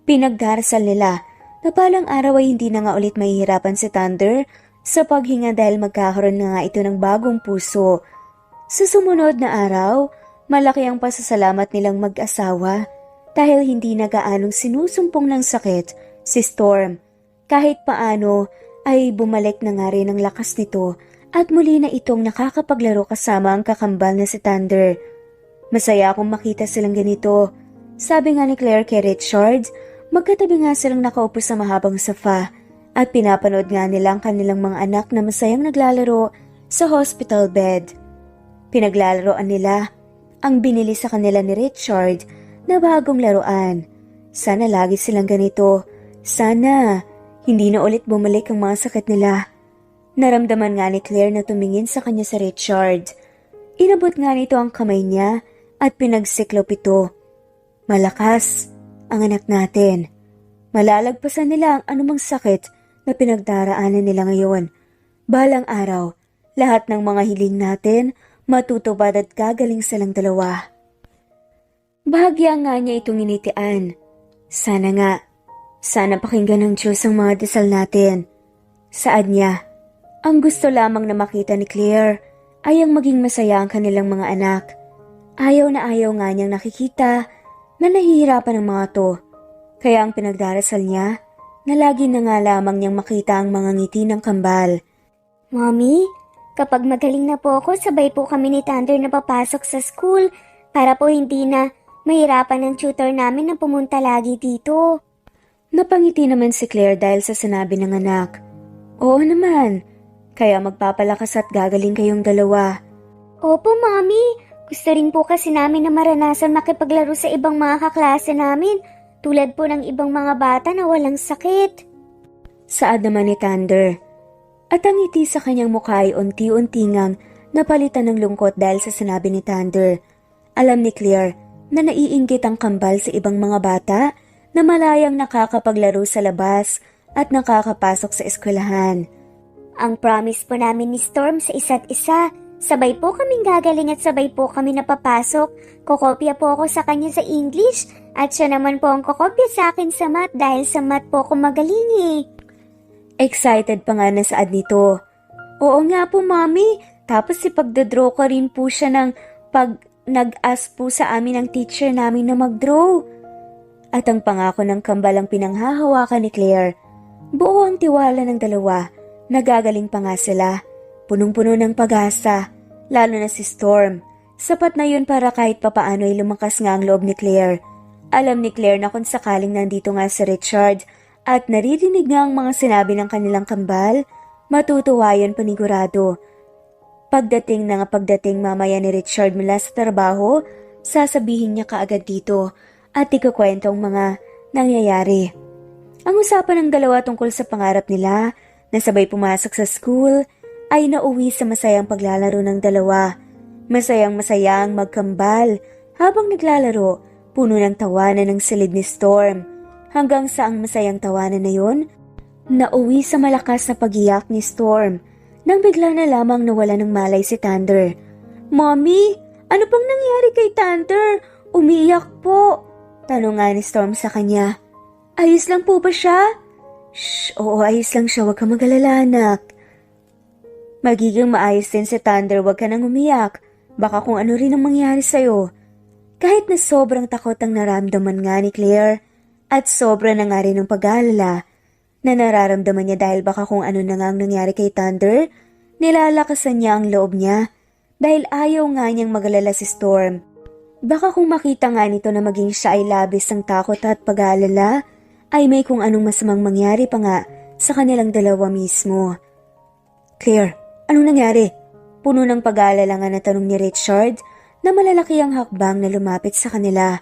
Pinagdarasal nila na balang araw ay hindi na nga ulit mahihirapan si Thunder sa paghinga dahil magkakaroon na nga ito ng bagong puso. Sa sumunod na araw, malaki ang pasasalamat nilang mag-asawa dahil hindi na gaanong sinusumpong ng sakit si Storm. Kahit paano ay bumalik na nga rin ang lakas nito at muli na itong nakakapaglaro kasama ang kakambal na si Thunder. Masaya akong makita silang ganito. Sabi nga ni Claire kay Richard, magkatabi nga silang nakaupo sa mahabang sofa at pinapanood nga nila ang kanilang mga anak na masayang naglalaro sa hospital bed. Pinaglalaroan nila ang binili sa kanila ni Richard na bagong laruan. Sana lagi silang ganito. Sana hindi na ulit bumalik ang mga sakit nila. Naramdaman nga ni Claire na tumingin sa kanya sa Richard. Inabot nga nito ang kamay niya at pinagsiklop ito. Malakas ang anak natin. Malalagpasan nila ang anumang sakit na pinagdaraanan nila ngayon. Balang araw, lahat ng mga hiling natin matutupad at gagaling silang dalawa. Bahagya nga niya itong initian. Sana pakinggan ng Diyos ang mga dasal natin. Saad niya, ang gusto lamang na makita ni Claire ay ang maging masaya ang kanilang mga anak. Ayaw na ayaw nga niyang nakikita na nahihirapan ang mga to. Kaya ang pinagdarasal niya na lagi na nga lamang niyang makita ang mga ngiti ng kambal. Mommy, kapag magaling na po ako, sabay po kami ni Thunder na papasok sa school para po hindi na mahirapan ang tutor namin na pumunta lagi dito. Napangiti naman si Claire dahil sa sinabi ng anak. Oo naman, kaya magpapalakas at gagaling kayong dalawa. Opo, Mommy. Gusto rin po kasi namin na maranasan makipaglaro sa ibang mga kaklase namin, tulad po ng ibang mga bata na walang sakit. Saad naman ni Thunder. At ang ngiti sa kanyang mukha ay unti-unti ngang napalitan ng lungkot dahil sa sinabi ni Thunder. Alam ni Claire na naiinggit ang kambal sa ibang mga bata na malayang nakakapaglaro sa labas at nakakapasok sa eskwelahan. Ang promise po namin ni Storm sa isa't isa, sabay po kaming gagaling at sabay po kami napapasok. Kokopya po ako sa kanya sa English at siya naman po ang kokopya sa akin sa math dahil sa math po ako magaling eh. Excited pa nga na saad nito. Oo nga po, Mommy. Tapos ipagdadraw ko rin po siya ng pag nag-ask po sa amin ng teacher namin na mag-draw. At ang pangako ng kambal ang pinanghahawakan ni Claire. Buo ang tiwala ng dalawa. Nagagaling pa nga sila. Punong-puno ng pag-asa, lalo na si Storm. Sapat na yun para kahit papaano ay lumakas nga ang loob ni Claire. Alam ni Claire na kung sakaling nandito nga si Richard at naririnig nga ang mga sinabi ng kanilang kambal, matutuwa yan panigurado. Pagdating mamaya ni Richard mula sa trabaho, sasabihin niya kaagad dito at ikukwento ang mga nangyayari. Ang usapan ng dalawa tungkol sa pangarap nila na sabay pumasok sa school ay nauwi sa masayang paglalaro ng dalawa. Masayang-masayang magkambal. Habang naglalaro, Puno ng tawanan ng silid ni Storm. Hanggang sa ang masayang tawanan na yun, nauwi sa malakas na pag-iyak ni Storm nang bigla na lamang nawala ng malay si Thunder. "Mommy, ano pang nangyari kay Thunder? Umiiyak po." Tanong nga ni Storm sa kanya. "Ayos lang po ba siya?" "Shh, oo, ayos lang siya. Huwag ka mag-alala, anak. Magiging maayos din si Thunder. Huwag ka nang umiyak. Baka kung ano rin ang mangyari sa'yo." Kahit na sobrang takot ang naramdaman nga ni Claire at sobra na nga rin ng pag-aalala na nararamdaman niya dahil baka kung ano na nga ang nangyari kay Thunder, nilalakasan niya ang loob niya dahil ayaw nga niyang mag-alala si Storm. Baka kung makita nga nito na maging siya ay labis ng takot at pag-aalala, ay may kung anong masamang mangyari pa nga sa kanilang dalawa mismo. "Claire, anong nangyari?" Puno ng pag-aalala nga na tanong ni Richard na malalaki ang hakbang na lumapit sa kanila.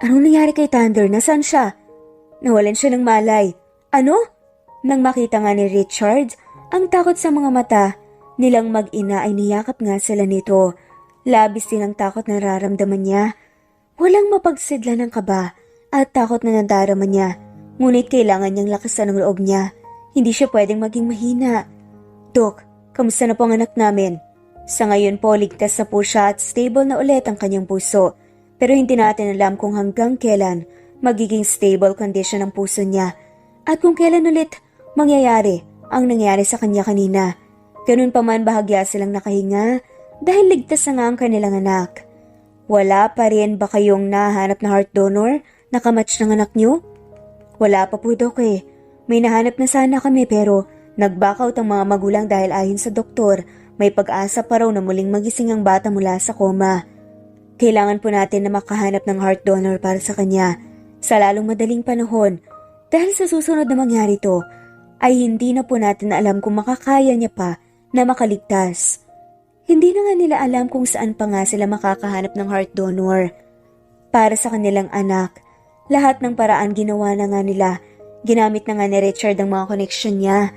"Anong nangyari kay Thunder? Nasaan siya?" "Nawalan siya ng malay." "Ano?" Nang makita nga ni Richard ang takot sa mga mata nilang mag-ina ay niyakap nga sila nito. Labis din ang takot na nararamdaman niya. Walang mapagsidla ng kaba at takot na nadarama niya. Ngunit kailangan niyang lakasan ang loob niya. Hindi siya pwedeng maging mahina. "Dok, kamusta na po ang anak namin?" Sa ngayon po, ligtas na po siya at stable na ulit ang kanyang puso. Pero hindi natin alam kung hanggang kailan magiging stable condition ang puso niya. At kung kailan ulit mangyayari ang nangyari sa kanya kanina. Ganun pa man bahagya silang nakahinga dahil ligtas na nga ang kanilang anak. "Wala pa rin ba kayong nahanap na heart donor na kamatch ng anak niyo?" "Wala pa po, Dok eh. May nahanap na sana kami pero nag-back out ang mga magulang dahil ayon sa doktor, may pag-asa pa raw na muling magising ang bata mula sa koma. Kailangan po natin na makahanap ng heart donor para sa kanya sa lalong madaling panahon dahil sa susunod na mangyari to ay hindi na po natin alam kung makakaya niya pa na makaligtas." Hindi na nga nila alam kung saan pa nga sila makakahanap ng heart donor para sa kanilang anak. Lahat ng paraan ginawa na nga nila. Ginamit na nga ni Richard ang mga connection niya.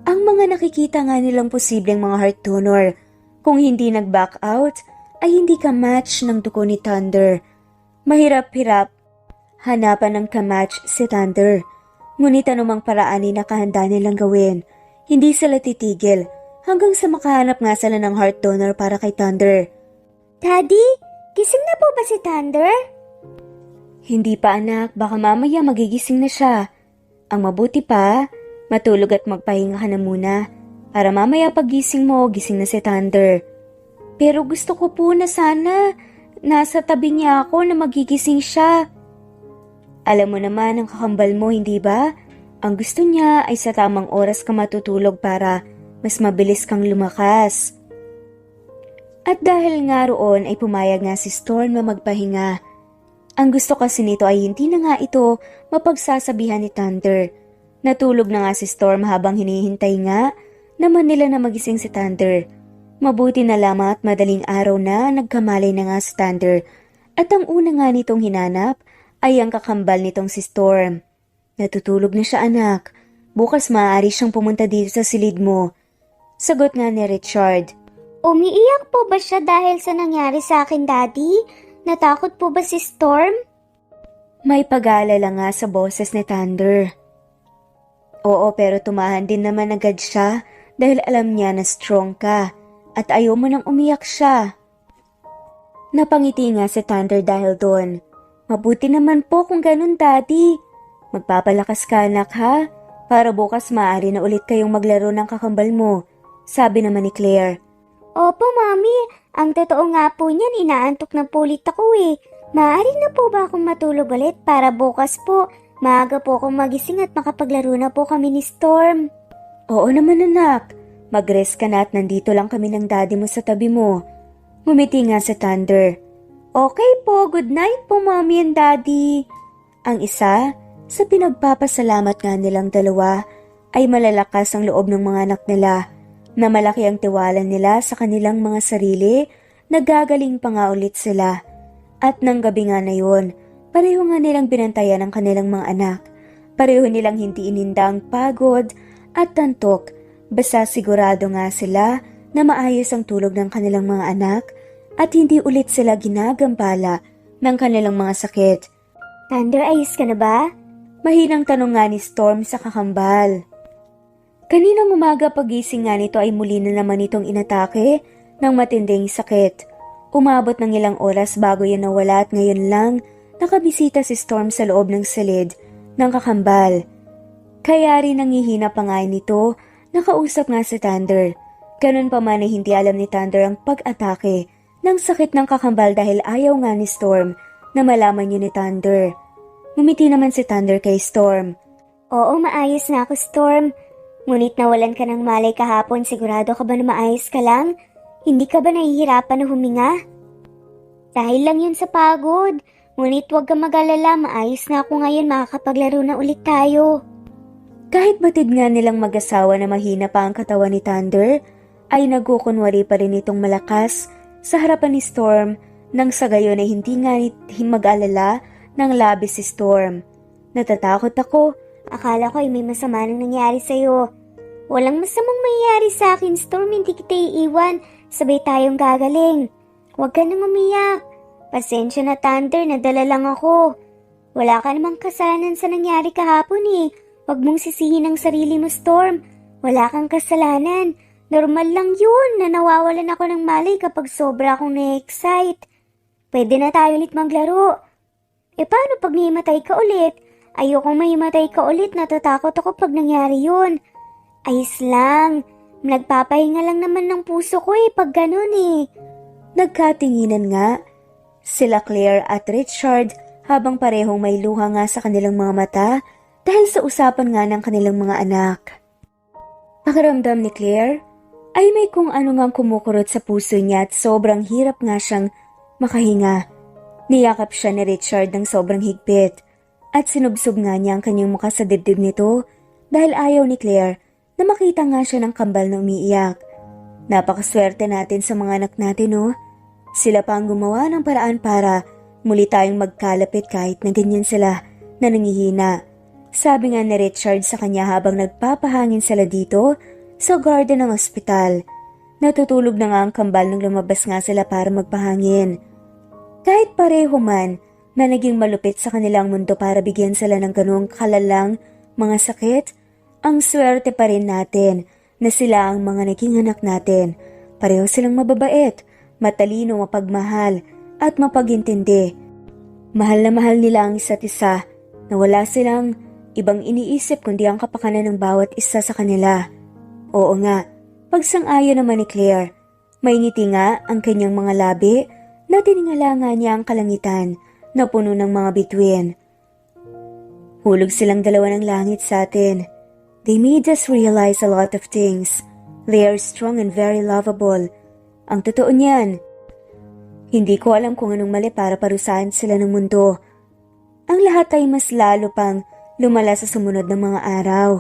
Ang mga nakikita nga nilang posibleng mga heart donor. Kung hindi nag-back out, ay hindi ka-match ng dugo ni Thunder. Mahirap-hirap hanapan ng ka-match si Thunder. Ngunit anumang paraan ay nakahanda nilang gawin. Hindi sila titigil hanggang sa makahanap nga sila ng heart donor para kay Thunder. Daddy, gising na po ba si Thunder? "Hindi pa anak, baka mamaya magigising na siya. Ang mabuti pa, matulog at magpahinga ka na muna para mamaya pagising mo, gising na si Thunder." Pero gusto ko po na sana nasa tabi niya ako na magigising siya. Alam mo naman ang kakambal mo, hindi ba? Ang gusto niya ay sa tamang oras ka matutulog para mas mabilis kang lumakas. At dahil nga roon ay pumayag nga si Storm na magpahinga. Ang gusto kasi nito ay hindi na nga ito mapagsasabihan ni Thunder. Natulog na nga si Storm habang hinihintay nga naman nila na magising si Thunder. Mabuti na lamang at madaling araw na nagkamalay na nga si Thunder. At ang una nga nitong hinanap ay ang kakambal nitong si Storm. "Natutulog na siya anak. Bukas maaari siyang pumunta dito sa silid mo." Sagot nga ni Richard. Umiiyak po ba siya dahil sa nangyari sa akin, Daddy? Natakot po ba si Storm? May pag-aalala nga sa boses ni Thunder. Oo, pero tumahan din naman agad siya dahil alam niya na strong ka at ayaw mo nang umiyak siya. Napangiti nga si Thunder dahil doon. "Mabuti naman po kung ganun, Daddy. Magpapalakas ka anak ha, para bukas maaari na ulit kayong maglaro ng kakambal mo," sabi naman ni Claire. Opo, Mami. Ang totoo nga po niyan, inaantok na po ulit ako eh. Maaari na po ba akong matulog ulit para bukas po, maaga po akong magising at makapaglaro na po kami ni Storm? Oo naman anak, mag-rest ka na at nandito lang kami ng daddy mo sa tabi mo. Ngumiti nga si Thunder. Okay po, good night po, Mommy and Daddy. Ang isa, sa pinagpapasalamat nga nilang dalawa, ay malalakas ang loob ng mga anak nila, na malaki ang tiwala nila sa kanilang mga sarili, nagagaling pa nga ulit sila. At nang gabi nga na yun, pareho nga nilang binantayan ang kanilang mga anak. Pareho nilang hindi ininda ang pagod at tantok, basta sigurado nga sila na maayos ang tulog ng kanilang mga anak at hindi ulit sila ginagambala ng kanilang mga sakit. Thunder, ayos ka na ba? Mahinang tanong nga ni Storm sa kakambal. Kaninang umaga pagising nga nito ay muli na naman itong inatake ng matinding sakit. Umabot ng ilang oras bago yan nawala at ngayon lang nakabisita si Storm sa loob ng silid ng kakambal. Kaya rin nangihina pa nga nito, nakausap nga si Thunder. Ganun pa man ay hindi alam ni Thunder ang pag-atake ng sakit ng kakambal dahil ayaw nga ni Storm na malaman yun ni Thunder. Ngumiti naman si Thunder kay Storm. Oo, maayos na ako, Storm. Ngunit nawalan ka ng malay kahapon, sigurado ka ba na maayos ka lang? Hindi ka ba nahihirapan na huminga? Dahil lang yun sa pagod. Ngunit huwag ka mag-alala, maayos na ako ngayon, makakapaglaro na ulit tayo. Kahit batid nga nilang mag-asawa na mahina pa ang katawan ni Thunder, ay nagkukunwari pa rin itong malakas sa harapan ni Storm nang sa gayon ay hindi nga mag-alala ng labis si Storm. Natatakot ako. Akala ko ay may masama nang nangyari sa'yo. Walang masamang mangyayari sa akin, Storm, hindi kita iiwan. Sabay tayong gagaling. Huwag ka nang umiyak. Pasensya na, Thunder, nadala lang ako. Wala ka namang kasalanan sa nangyari kahapon eh. Huwag mong sisihin ang sarili mo, Storm. Wala kang kasalanan. Normal lang yun na nawawalan ako ng malay kapag sobra akong na-excite. Pwede na tayo ulit maglaro. Paano pag nahimatay ka ulit? Ayokong mahimatay ka ulit, natatakot ako pag nangyari yun. Ayos lang. Nagpapahinga lang naman ng puso ko pag ganun eh. Nagkatinginan nga sila Claire at Richard habang parehong may luha nga sa kanilang mga mata dahil sa usapan nga ng kanilang mga anak. Pakiramdam ni Claire ay may kung ano ngang kumukurot sa puso niya at sobrang hirap nga siyang makahinga. Niyakap siya ni Richard ng sobrang higpit at sinubsob nga niya ang kanyang mukha sa dibdib nito dahil ayaw ni Claire na makita nga siya ng kambal na umiiyak. Napakaswerte natin sa mga anak natin, no? Sila pa ang gumawa ng paraan para muli tayong magkalapit kahit na ganyan sila na nangihina. Sabi nga ni Richard sa kanya habang nagpapahangin sila dito sa garden ng ospital. Natutulog na nga ang kambal nang lumabas nga sila para magpahangin. Kahit pareho man na naging malupit sa kanilang mundo para bigyan sila ng ganung kalalang mga sakit, ang swerte pa rin natin na sila ang mga naging anak natin. Pareho silang mababait, matalino, mapagmahal at mapagintindi. Mahal na mahal nila ang isa't isa na wala silang ibang iniisip kundi ang kapakanan ng bawat isa sa kanila. Oo nga, pagsang-ayon naman ni Claire. May ngiti nga ang kanyang mga labi na tiningala nga niya ang kalangitan na puno ng mga bituin. Hulog silang dalawa ng langit sa atin. They made us realize a lot of things. They are strong and very lovable. Ang totoo niyan. Hindi ko alam kung anong mali para parusahan sila ng mundo. Ang lahat ay mas lalo pang lumala sa sumunod ng mga araw.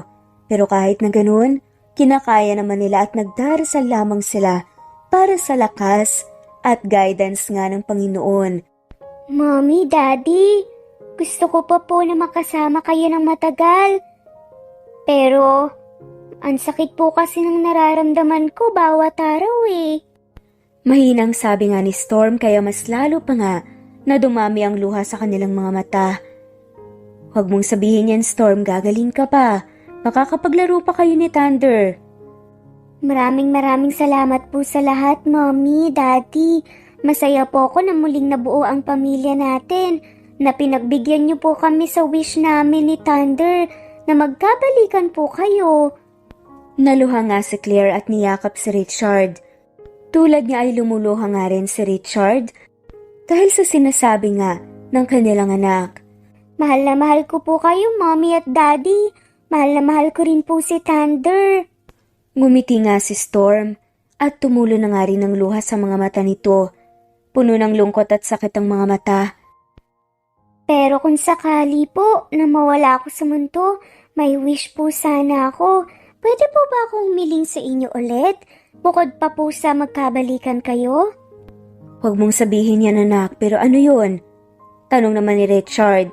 Pero kahit na ganun, kinakaya naman nila at nagdarasal lamang sila para sa lakas at guidance nga ng Panginoon. Mommy, Daddy, gusto ko pa po na makasama kayo ng matagal. Pero, ang sakit po kasi ng nararamdaman ko bawat araw eh. Mahinang sabi nga ni Storm kaya mas lalo pa nga na dumami ang luha sa kanilang mga mata. Huwag mong sabihin yan, Storm, gagaling ka pa. Makakapaglaro pa kayo ni Thunder. Maraming salamat po sa lahat, Mommy, Daddy. Masaya po ako na muling nabuo ang pamilya natin, na pinagbigyan niyo po kami sa wish namin ni Thunder na magkabalikan po kayo. Naluha nga si Claire at niyakap si Richard. Tulad niya ay lumuluha nga rin si Richard dahil sa sinasabi nga ng kanilang anak. Mahal na mahal ko po kayo, Mommy at Daddy. Mahal na mahal ko rin po si Thunder. Ngumiti nga si Storm at tumulo na nga rin ang luha sa mga mata nito. Puno ng lungkot at sakit ang mga mata. Pero kung sakali po na mawala ako sa mundo, may wish po sana ako. Pwede po ba akong humiling sa inyo ulit? Bukod pa po sa magkabalikan kayo? Huwag mong sabihin yan, anak, pero ano yun? Tanong naman ni Richard.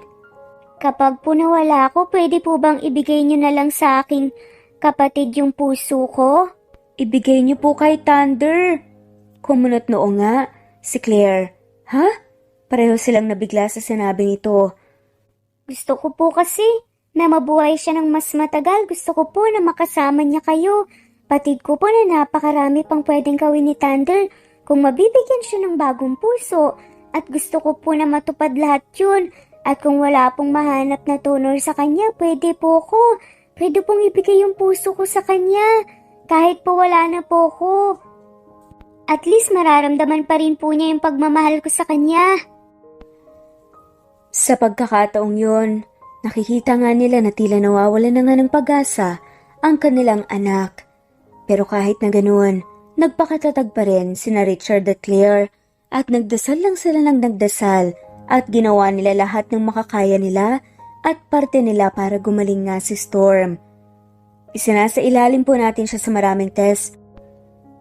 Kapag po nawala ako, pwede po bang ibigay niyo na lang sa aking kapatid yung puso ko? Ibigay niyo po kay Thunder. Kumunot noo nga si Claire. Ha? Pareho silang nabigla sa sinabi nito. Gusto ko po kasi na mabuhay siya ng mas matagal. Gusto ko po na makasama niya kayo. Patid ko po na napakarami pang pwedeng gawin ni Thunder kung mabibigyan siya ng bagong puso. At gusto ko po na matupad lahat yun. At kung wala pong mahanap na donor sa kanya, pwede po ko. Pwede pong ibigay yung puso ko sa kanya. Kahit po wala na po ko. At least mararamdaman pa rin po niya yung pagmamahal ko sa kanya. Sa pagkakataong yun, nakikita nga nila na tila nawawala na nga ng pag-asa ang kanilang anak. Pero kahit na ganoon, nagpakatatag pa rin sina Richard at Claire at nagdasal lang sila ng nagdasal at ginawa nila lahat ng makakaya nila at parte nila para gumaling nga si Storm. Isinasa ilalim po natin siya sa maraming test.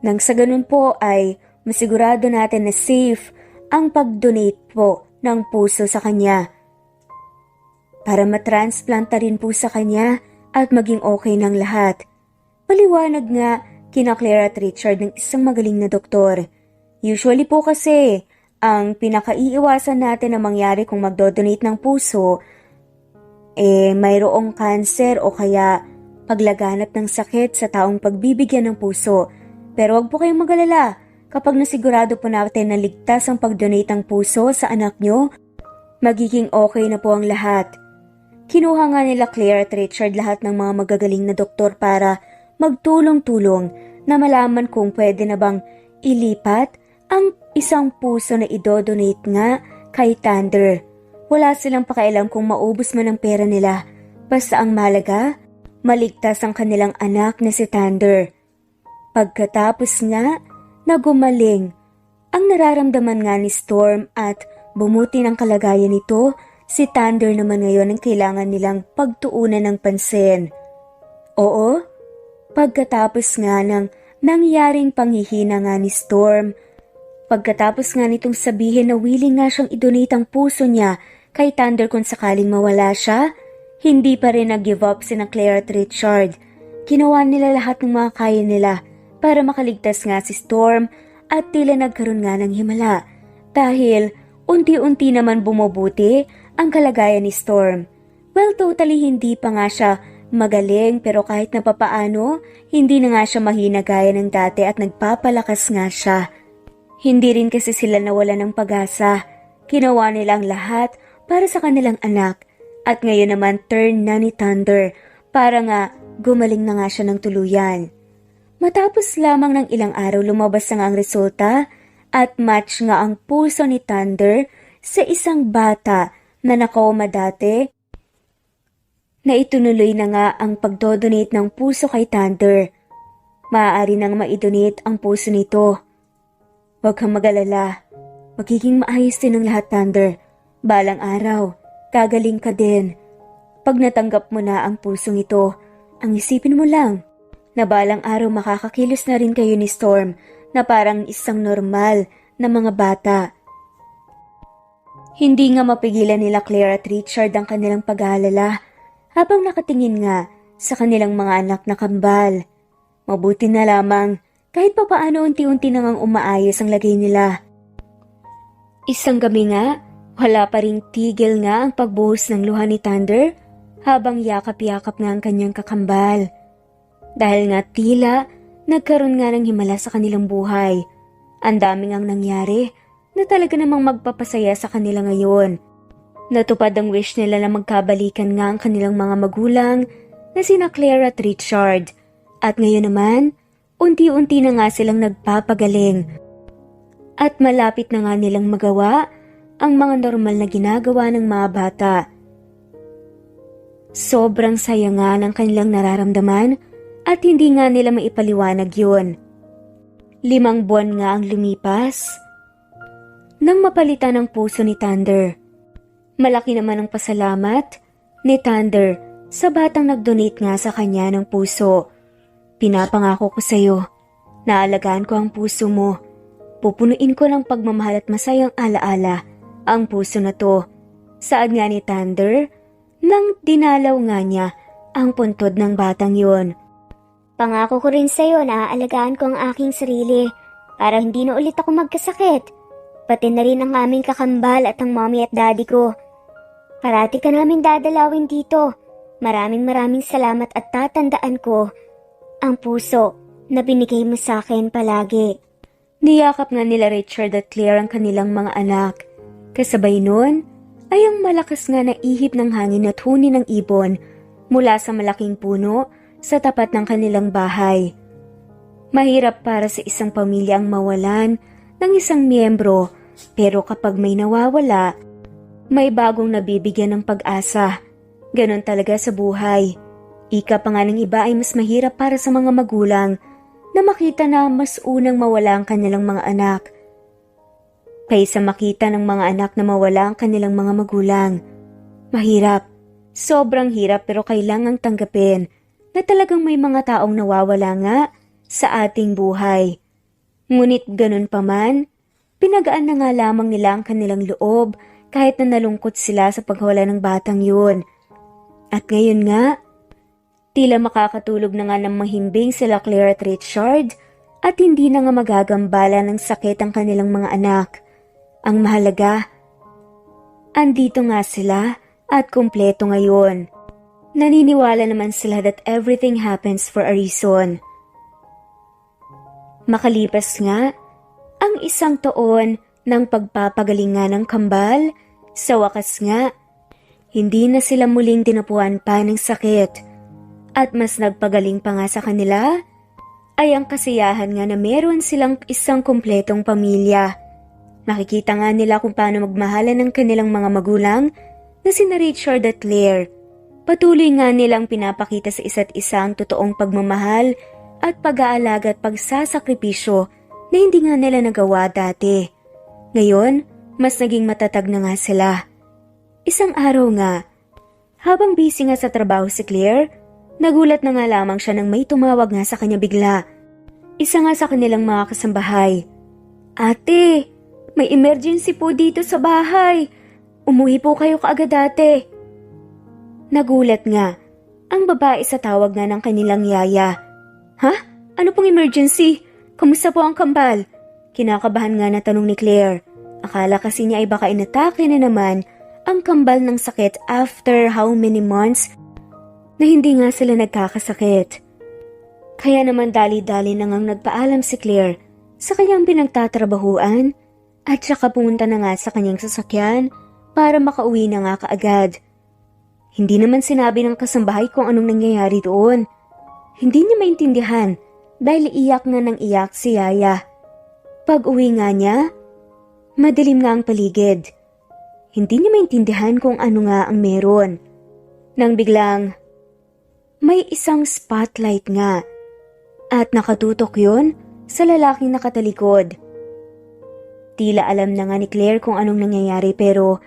Nang sa ganun po ay masigurado natin na safe ang pag-donate po ng puso sa kanya. Para matransplanta rin po sa kanya at maging okay ng lahat. Paliwanag nga kina Claire at Richard ng isang magaling na doktor. Usually po kasi, ang pinakaiiwasan natin na mangyari kung magdodonate ng puso, mayroong cancer o kaya paglaganap ng sakit sa taong pagbibigyan ng puso. Pero wag po kayong mag-alala. Kapag nasigurado po natin na ligtas ang pag-donate ng puso sa anak nyo, magiging okay na po ang lahat. Kinuha nga nila Claire at Richard lahat ng mga magagaling na doktor para magtulong-tulong na malaman kung pwede na bang ilipat ang isang puso na idodonate nga kay Thunder. Wala silang pakialam kung maubos man ang pera nila. Basta ang malaga, maligtas ang kanilang anak na si Thunder. Pagkatapos nga, na gumaling. Ang nararamdaman nga ni Storm at bumuti ng kalagayan nito, si Thunder naman ngayon ang kailangan nilang pagtuunan ng pansin. Oo, pagkatapos nga ng nangyaring panghihina nga ni Storm, pagkatapos nga nitong sabihin na willing nga siyang idonate ang puso niya kay Thunder kung sakaling mawala siya, hindi pa rin nag-give up sina Claire at Richard. Ginawa nila lahat ng mga kaya nila para makaligtas nga si Storm at tila nagkaroon nga ng himala dahil unti-unti naman bumubuti ang kalagayan ni Storm. Well, totally hindi pa nga siya magaling pero kahit na papaano, hindi na nga siya mahina gaya ng dati at nagpapalakas nga siya. Hindi rin kasi sila nawala ng pag-asa. Ginawa nila ang lahat para sa kanilang anak at ngayon naman turn na ni Thunder para nga gumaling na nga siya ng tuluyan. Matapos lamang ng ilang araw lumabas na nga ang resulta at match nga ang puso ni Thunder sa isang bata na nakoma dati na itunuloy na nga ang pagdodonate ng puso kay Thunder. Maaari nang maidonate ang puso nito. Huwag kang mag-alala. Magiging maayos din ang lahat, Thunder. Balang araw, gagaling ka din. Pag natanggap mo na ang pusong ito, ang isipin mo lang na balang araw makakakilos na rin kayo ni Storm na parang isang normal na mga bata. Hindi nga mapigilan nila Claire at Richard ang kanilang pag-aalala habang nakatingin nga sa kanilang mga anak na kambal. Mabuti na lamang kahit papaano unti-unti nang umaayos ang lagay nila. Isang gabi nga, wala pa ring tigil nga ang pagbuhos ng luha ni Thunder habang yakap-yakap nga ang kanyang kakambal. Dahil nga tila, nagkaroon nga ng himala sa kanilang buhay. Ang daming ang nangyari na talaga namang magpapasaya sa kanila ngayon. Natupad ang wish nila na magkabalikan nga ang kanilang mga magulang na sina Claire at Richard. At ngayon naman, unti-unti na nga silang nagpapagaling. At malapit na nga nilang magawa ang mga normal na ginagawa ng mga bata. Sobrang saya nga ng kanilang nararamdaman at hindi nga nila maipaliwanag yun. 5 buwan nga ang lumipas nang mapalitan ang puso ni Thunder. Malaki naman ang pasalamat ni Thunder sa batang nag-donate nga sa kanya ng puso. Pinapangako ko sa'yo, naalagaan ko ang puso mo. Pupunuin ko ng pagmamahal at masayang alaala ang puso na to. Saad nga ni Thunder nang dinalaw nga niya ang puntod ng batang yon. Pangako ko rin sa'yo na aalagaan ko ang aking sarili para hindi na ulit ako magkasakit. Pati na rin ang aming kakambal at ang mommy at daddy ko. Parati ka namin dadalawin dito. Maraming salamat at tatandaan ko ang puso na binigay mo sa akin palagi. Niyakap nga nila Richard at Claire ang kanilang mga anak. Kasabay nun ay ang malakas nga na ihip ng hangin at huni ng ibon mula sa malaking puno sa tapat ng kanilang bahay. Mahirap para sa isang pamilya ang mawalan ng isang miyembro, pero kapag may nawawala, may bagong nabibigyan ng pag-asa. Ganon talaga sa buhay. Ika pa nga ng iba ay mas mahirap para sa mga magulang na makita na mas unang mawala ang kanilang mga anak kaysa makita ng mga anak na mawala ang kanilang mga magulang. Mahirap. Sobrang hirap, pero kailangang tanggapin na talagang may mga taong nawawala nga sa ating buhay. Ngunit ganun pa man, pinagaan na nga lamang nila ang kanilang loob kahit na nalungkot sila sa pagwala ng batang yun. At ngayon nga, tila makakatulog na nga ng mahimbing sila Claire at Richard at hindi na nga magagambala ng sakit ang kanilang mga anak. Ang mahalaga, andito nga sila at kumpleto ngayon. Naniniwala naman sila that everything happens for a reason. Makalipas nga ang isang taon ng pagpapagaling nga ng kambal, sa wakas nga, hindi na sila muling tinapuan pa ng sakit. At mas nagpagaling pa nga sa kanila ay ang kasiyahan nga na meron silang isang kumpletong pamilya. Makikita nga nila kung paano magmahalan ng kanilang mga magulang na sina Richard at Claire. Patuloy nga nilang pinapakita sa isa't isa ang totoong pagmamahal at pag-aalaga at pagsasakripisyo na hindi nga nila nagawa dati. Ngayon, mas naging matatag na nga sila. Isang araw nga, habang busy nga sa trabaho si Claire, nagulat na nga lamang siya nang may tumawag nga sa kanya bigla. Isa nga sa kanilang mga kasambahay. "Ate, may emergency po dito sa bahay. Umuwi po kayo kaagad ate." Nagulat nga ang babae sa tawag nga ng kanilang yaya. "Ha? Ano pong emergency? Kamusta po ang kambal?" Kinakabahan nga na tanong ni Claire. Akala kasi niya ay baka inatake na naman ang kambal ng sakit after how many months na hindi nga sila nagkakasakit. Kaya naman dali-dali na ngang nagpaalam si Claire sa kanyang pinagtatrabahuan at saka pumunta na nga sa kanyang sasakyan para makauwi na nga kaagad. Hindi naman sinabi ng kasambahay kung anong nangyayari doon. Hindi niya maintindihan dahil iyak nga ng iyak si Yaya. Pag-uwi nga niya, madilim nga ang paligid. Hindi niya maintindihan kung ano nga ang meron. Nang biglang, may isang spotlight nga at nakatutok yun sa lalaking nakatalikod. Tila alam na nga ni Claire kung anong nangyayari pero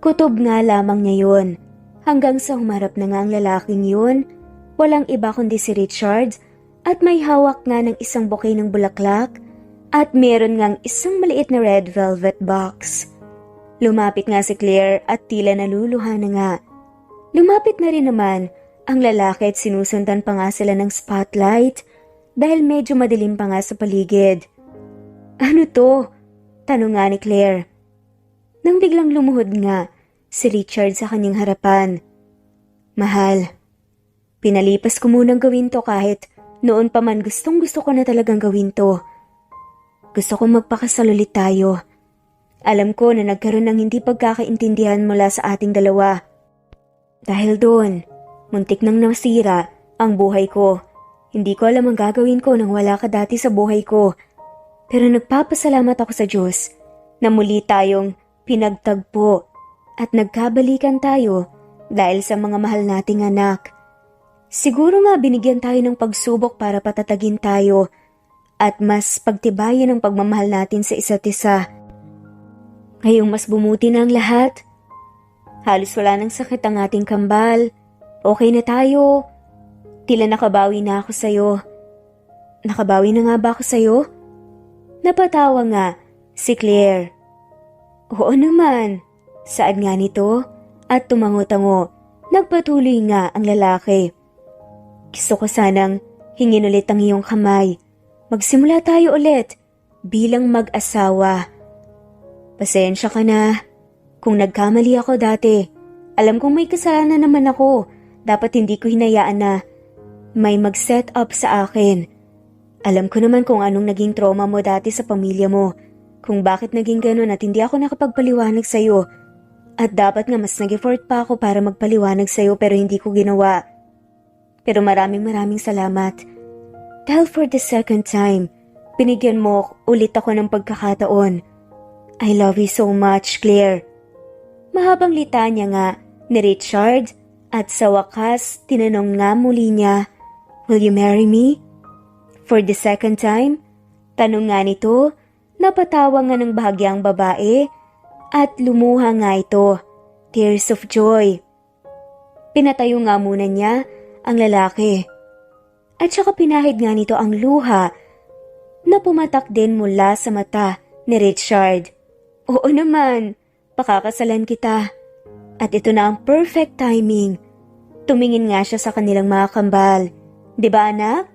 kutob nga lamang niya yun. Hanggang sa humarap na nga ang lalaking yun, walang iba kundi si Richard at may hawak nga ng isang bouquet ng bulaklak at meron ngang isang maliit na red velvet box. Lumapit nga si Claire at tila naluluha na nga. Lumapit na rin naman ang lalaki at sinusundan pa nga sila ng spotlight dahil medyo madilim pa nga sa paligid. "Ano to?" tanong nga ni Claire. Nang biglang lumuhod nga si Richard sa kanyang harapan. "Mahal, pinalipas ko munang gawin to kahit noon pa man gustong gusto ko na talagang gawin to. Gusto ko magpakasal ulit tayo. Alam ko na nagkaroon ng hindi pagkakaintindihan mula sa ating dalawa. Dahil doon, muntik nang nasira ang buhay ko. Hindi ko alam ang gagawin ko nang wala ka dati sa buhay ko. Pero nagpapasalamat ako sa Diyos na muli tayong pinagtagpo at nagkabalikan tayo dahil sa mga mahal nating anak. Siguro nga binigyan tayo ng pagsubok para patatagin tayo at mas pagtibayan ang pagmamahal natin sa isa't isa. Ngayong mas bumuti na ang lahat. Halos wala nang sakit ang ating kambal. Okay na tayo. Tila nakabawi na ako sa'yo." "Nakabawi na nga ba ako sa'yo?" Napatawa nga si Claire. "Oo naman." Saad nga nito at tumango-tango. Nagpatuloy nga ang lalaki. "Gusto ko sanang hingin ulit ang iyong kamay. Magsimula tayo ulit bilang mag-asawa." Pasensya ka na. Kung nagkamali ako dati, alam kong may kasalanan naman ako. Dapat hindi ko hinayaan na may mag-set up sa akin. Alam ko naman kung anong naging trauma mo dati sa pamilya mo. Kung bakit naging ganun at hindi ako nakapagpaliwanag sa'yo. At dapat nga mas nag-effort pa ako para magpaliwanag sa'yo pero hindi ko ginawa. Pero maraming salamat. Dahil for the second time, binigyan mo ulit ako ng pagkakataon. I love you so much, Claire. Mahabang litanya nga ni Richard at sa wakas tinanong nga muli niya, will you marry me? For the second time, tanong nga nito, napatawa nga ng bahagyang babae at lumuha nga ito, tears of joy. Pinatayo nga muna niya ang lalaki. At saka pinahid nga nito ang luha na pumatak din mula sa mata ni Richard. Oo naman, pakakasalan kita. At ito na ang perfect timing. Tumingin nga siya sa kanilang mga kambal. Diba anak?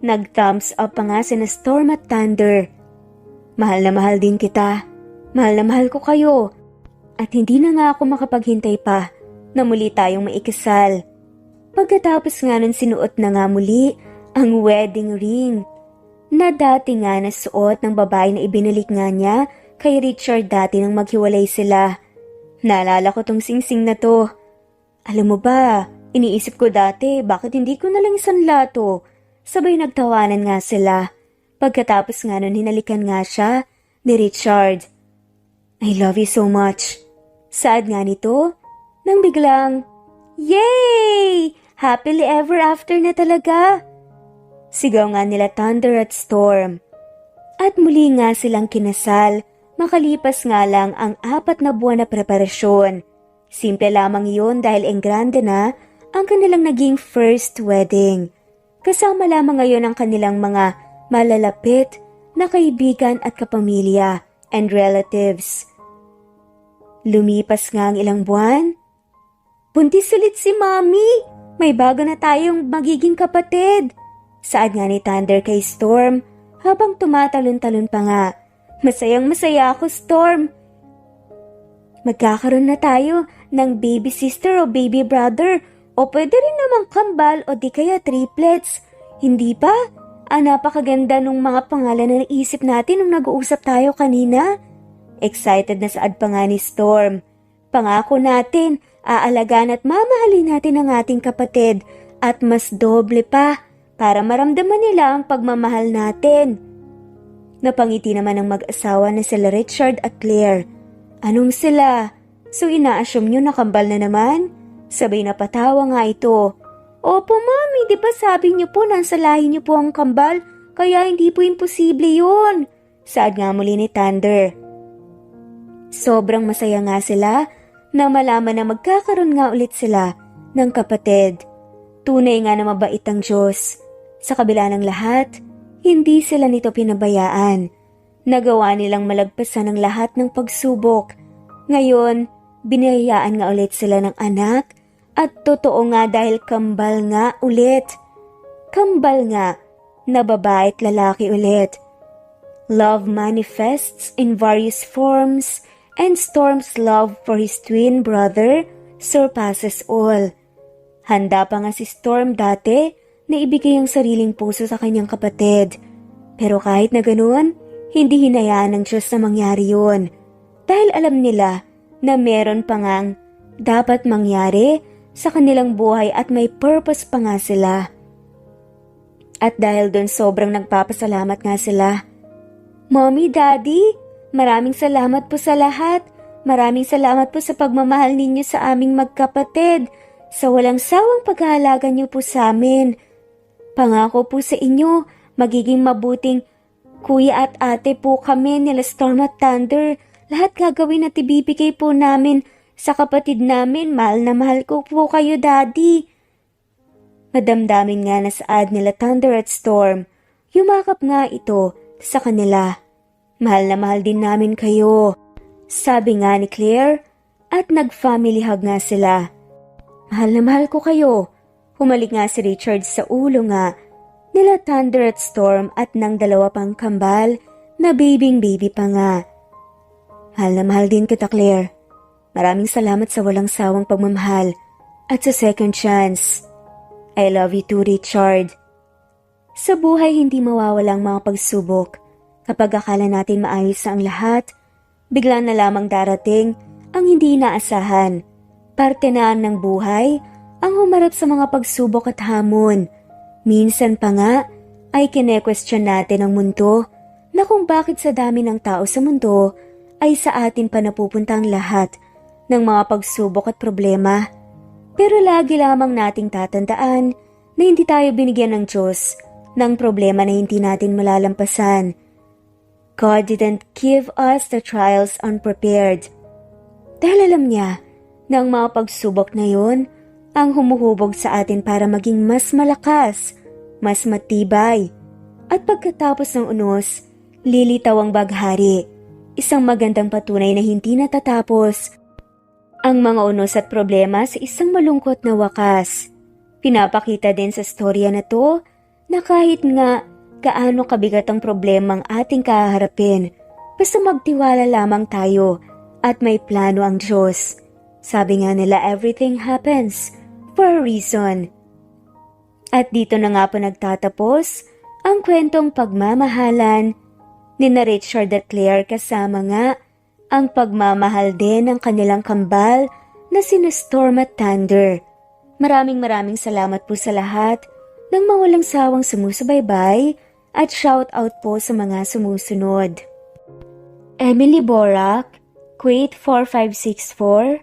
Nag-thumbs up pa nga sina Storm at Thunder. Mahal na mahal din kita. Mahal na mahal ko kayo. At hindi na nga ako makapaghintay pa na muli tayong maikasal. Pagkatapos nga nun sinuot na nga muli ang wedding ring na dati nga nasuot ng babae na ibinalik nga niya kay Richard dati nang maghiwalay sila. Naalala ko tong singsing na to. Alam mo ba, iniisip ko dati bakit hindi ko nalang isanla to. Sabay nagtawanan nga sila. Pagkatapos nga nun hinalikan nga siya ni Richard. I love you so much. Saad nga nito nang biglang, yay! Happily ever after na talaga. Sigaw nga nila Thunder at Storm. At muli nga silang kinasal, makalipas nga lang ang 4 na buwan na preparasyon. Simple lamang yun dahil engrande na ang kanilang naging first wedding. Kasama lamang ngayon ang kanilang mga malalapit na kaibigan at kapamilya and relatives. Lumipas nga ang ilang buwan. Buntis ulit si Mommy! May bago na tayong magiging kapatid. Saad nga ni Thunder kay Storm habang tumatalon-talon pa nga. Masayang masaya ako, Storm. Magkakaroon na tayo ng baby sister o baby brother o pwede rin namang kambal o di kaya triplets. Hindi ba? Napakaganda nung mga pangalan na naisip natin nung nag-uusap tayo kanina. Excited na saad pa nga ni Storm. Pangako natin, aalagaan at mamahalin natin ang ating kapatid at mas doble pa para maramdaman nila ang pagmamahal natin. Napangiti naman ang mag-asawa na sila Richard at Claire. Anong sila? So ina-assume nyo na kambal na naman? Sabay na patawa nga ito. Opo mami, di ba sabi niyo po nasa lahi niyo po ang kambal? Kaya hindi po imposible yun. Saad nga muli ni Thunder. Sobrang masaya nga sila na malaman na magkakaroon nga ulit sila ng kapatid. Tunay nga na mabait ang Diyos. Sa kabila ng lahat, hindi sila nito pinabayaan. Nagawa nilang malagpasan ang lahat ng pagsubok. Ngayon, binayaan nga ulit sila ng anak at totoo nga dahil kambal nga ulit. Kambal nga na babae at lalaki ulit. Love manifests in various forms and Storm's love for his twin brother surpasses all. Handa pa nga si Storm dati na ibigay ang sariling puso sa kanyang kapatid. Pero kahit na ganoon, hindi hinayaan ng Diyos na mangyari yun. Dahil alam nila na meron pa ngang dapat mangyari sa kanilang buhay at may purpose pa nga sila. At dahil doon sobrang nagpapasalamat nga sila. Mommy, Daddy, maraming salamat po sa lahat. Maraming salamat po sa pagmamahal ninyo sa aming magkapatid. Sa walang sawang pag-aalaga niyo po sa amin. Pangako po sa inyo, magiging mabuting kuya at ate po kami nila Storm at Thunder. Lahat gagawin at ibibigay po namin sa kapatid namin. Mahal na mahal ko po kayo, Daddy. Madamdamin nga na saad nila Thunder at Storm. Yumakap nga ito sa kanila. Mahal na mahal din namin kayo. Sabi nga ni Claire at nag-family hug nga sila. Mahal na mahal ko kayo. Humalik nga si Richard sa ulo nga nila Thunder at Storm at ng 2 pang kambal na baby pa nga. Mahal na mahal din kita, Claire. Maraming salamat sa walang sawang pagmamahal at sa second chance. I love you too, Richard. Sa buhay hindi mawawalang mga pagsubok. Kapag akala natin maayos na ang lahat, bigla na lamang darating ang hindi inaasahan. Parte na ng buhay ang humarap sa mga pagsubok at hamon. Minsan pa nga ay kine-question natin ang mundo na kung bakit sa dami ng tao sa mundo ay sa atin pa napupunta ang lahat ng mga pagsubok at problema. Pero lagi lamang nating tatandaan na hindi tayo binigyan ng Diyos ng problema na hindi natin malalampasan. God didn't give us the trials unprepared. Dahil alam niya na ang mga pagsubok na yon ang humuhubog sa atin para maging mas malakas, mas matibay. At pagkatapos ng unos, lilitaw ang baghari, isang magandang patunay na hindi natatapos ang mga unos at problema sa isang malungkot na wakas. Pinapakita din sa storya na to na kahit nga gaano kabigat ang problemang ating kaharapin, basta magtiwala lamang tayo at may plano ang Diyos. Sabi nga nila, everything happens for a reason. At dito na nga po nagtatapos ang kwentong pagmamahalan ni na Richard at Claire, kasama nga ang pagmamahal din ng kanilang kambal na sina Storm at Thunder. Maraming salamat po sa lahat ng mga walang sawang sumusubaybay at shout out po sa mga sumusunod. Emily Borak, Kuwait 4564,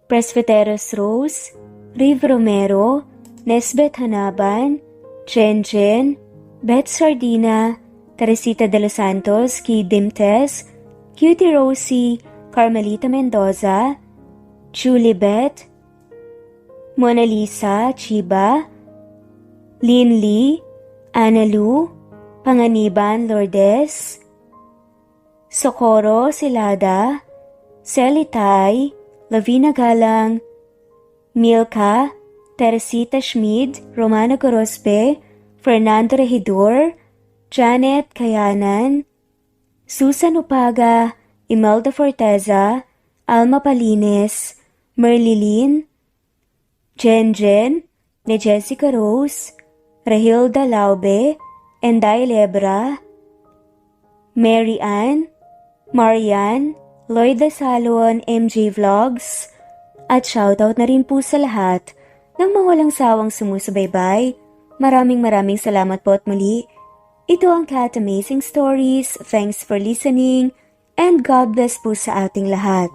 Presbyteros Rose, Riv Romero, Nesbeth Hanaban, Jen, Beth Sardina, Teresita de los Santos, Key Dimtes, Cutie Rosie, Carmelita Mendoza, Julie Beth, Mona Lisa, Chiba, Lynn Lee, Ana Lu, Panganiban Lourdes, Socorro Silada, Celitay, Lavina Galang, Milka, Teresita Schmid, Romana Gorospe, Fernando Regidor, Janet Kayanan, Susan Upaga, Imelda Forteza, Alma Palines, Merlilin, Jen, ni Jessica Rose, Rahilda Laube, Enday Lebra, Mary Ann, Marian, Lloyda Salon, MJ Vlogs, at shoutout na rin po sa lahat ng mga walang sawang sumusubaybay. Maraming salamat po at muli. Ito ang Cat Amazing Stories. Thanks for listening and God bless po sa ating lahat.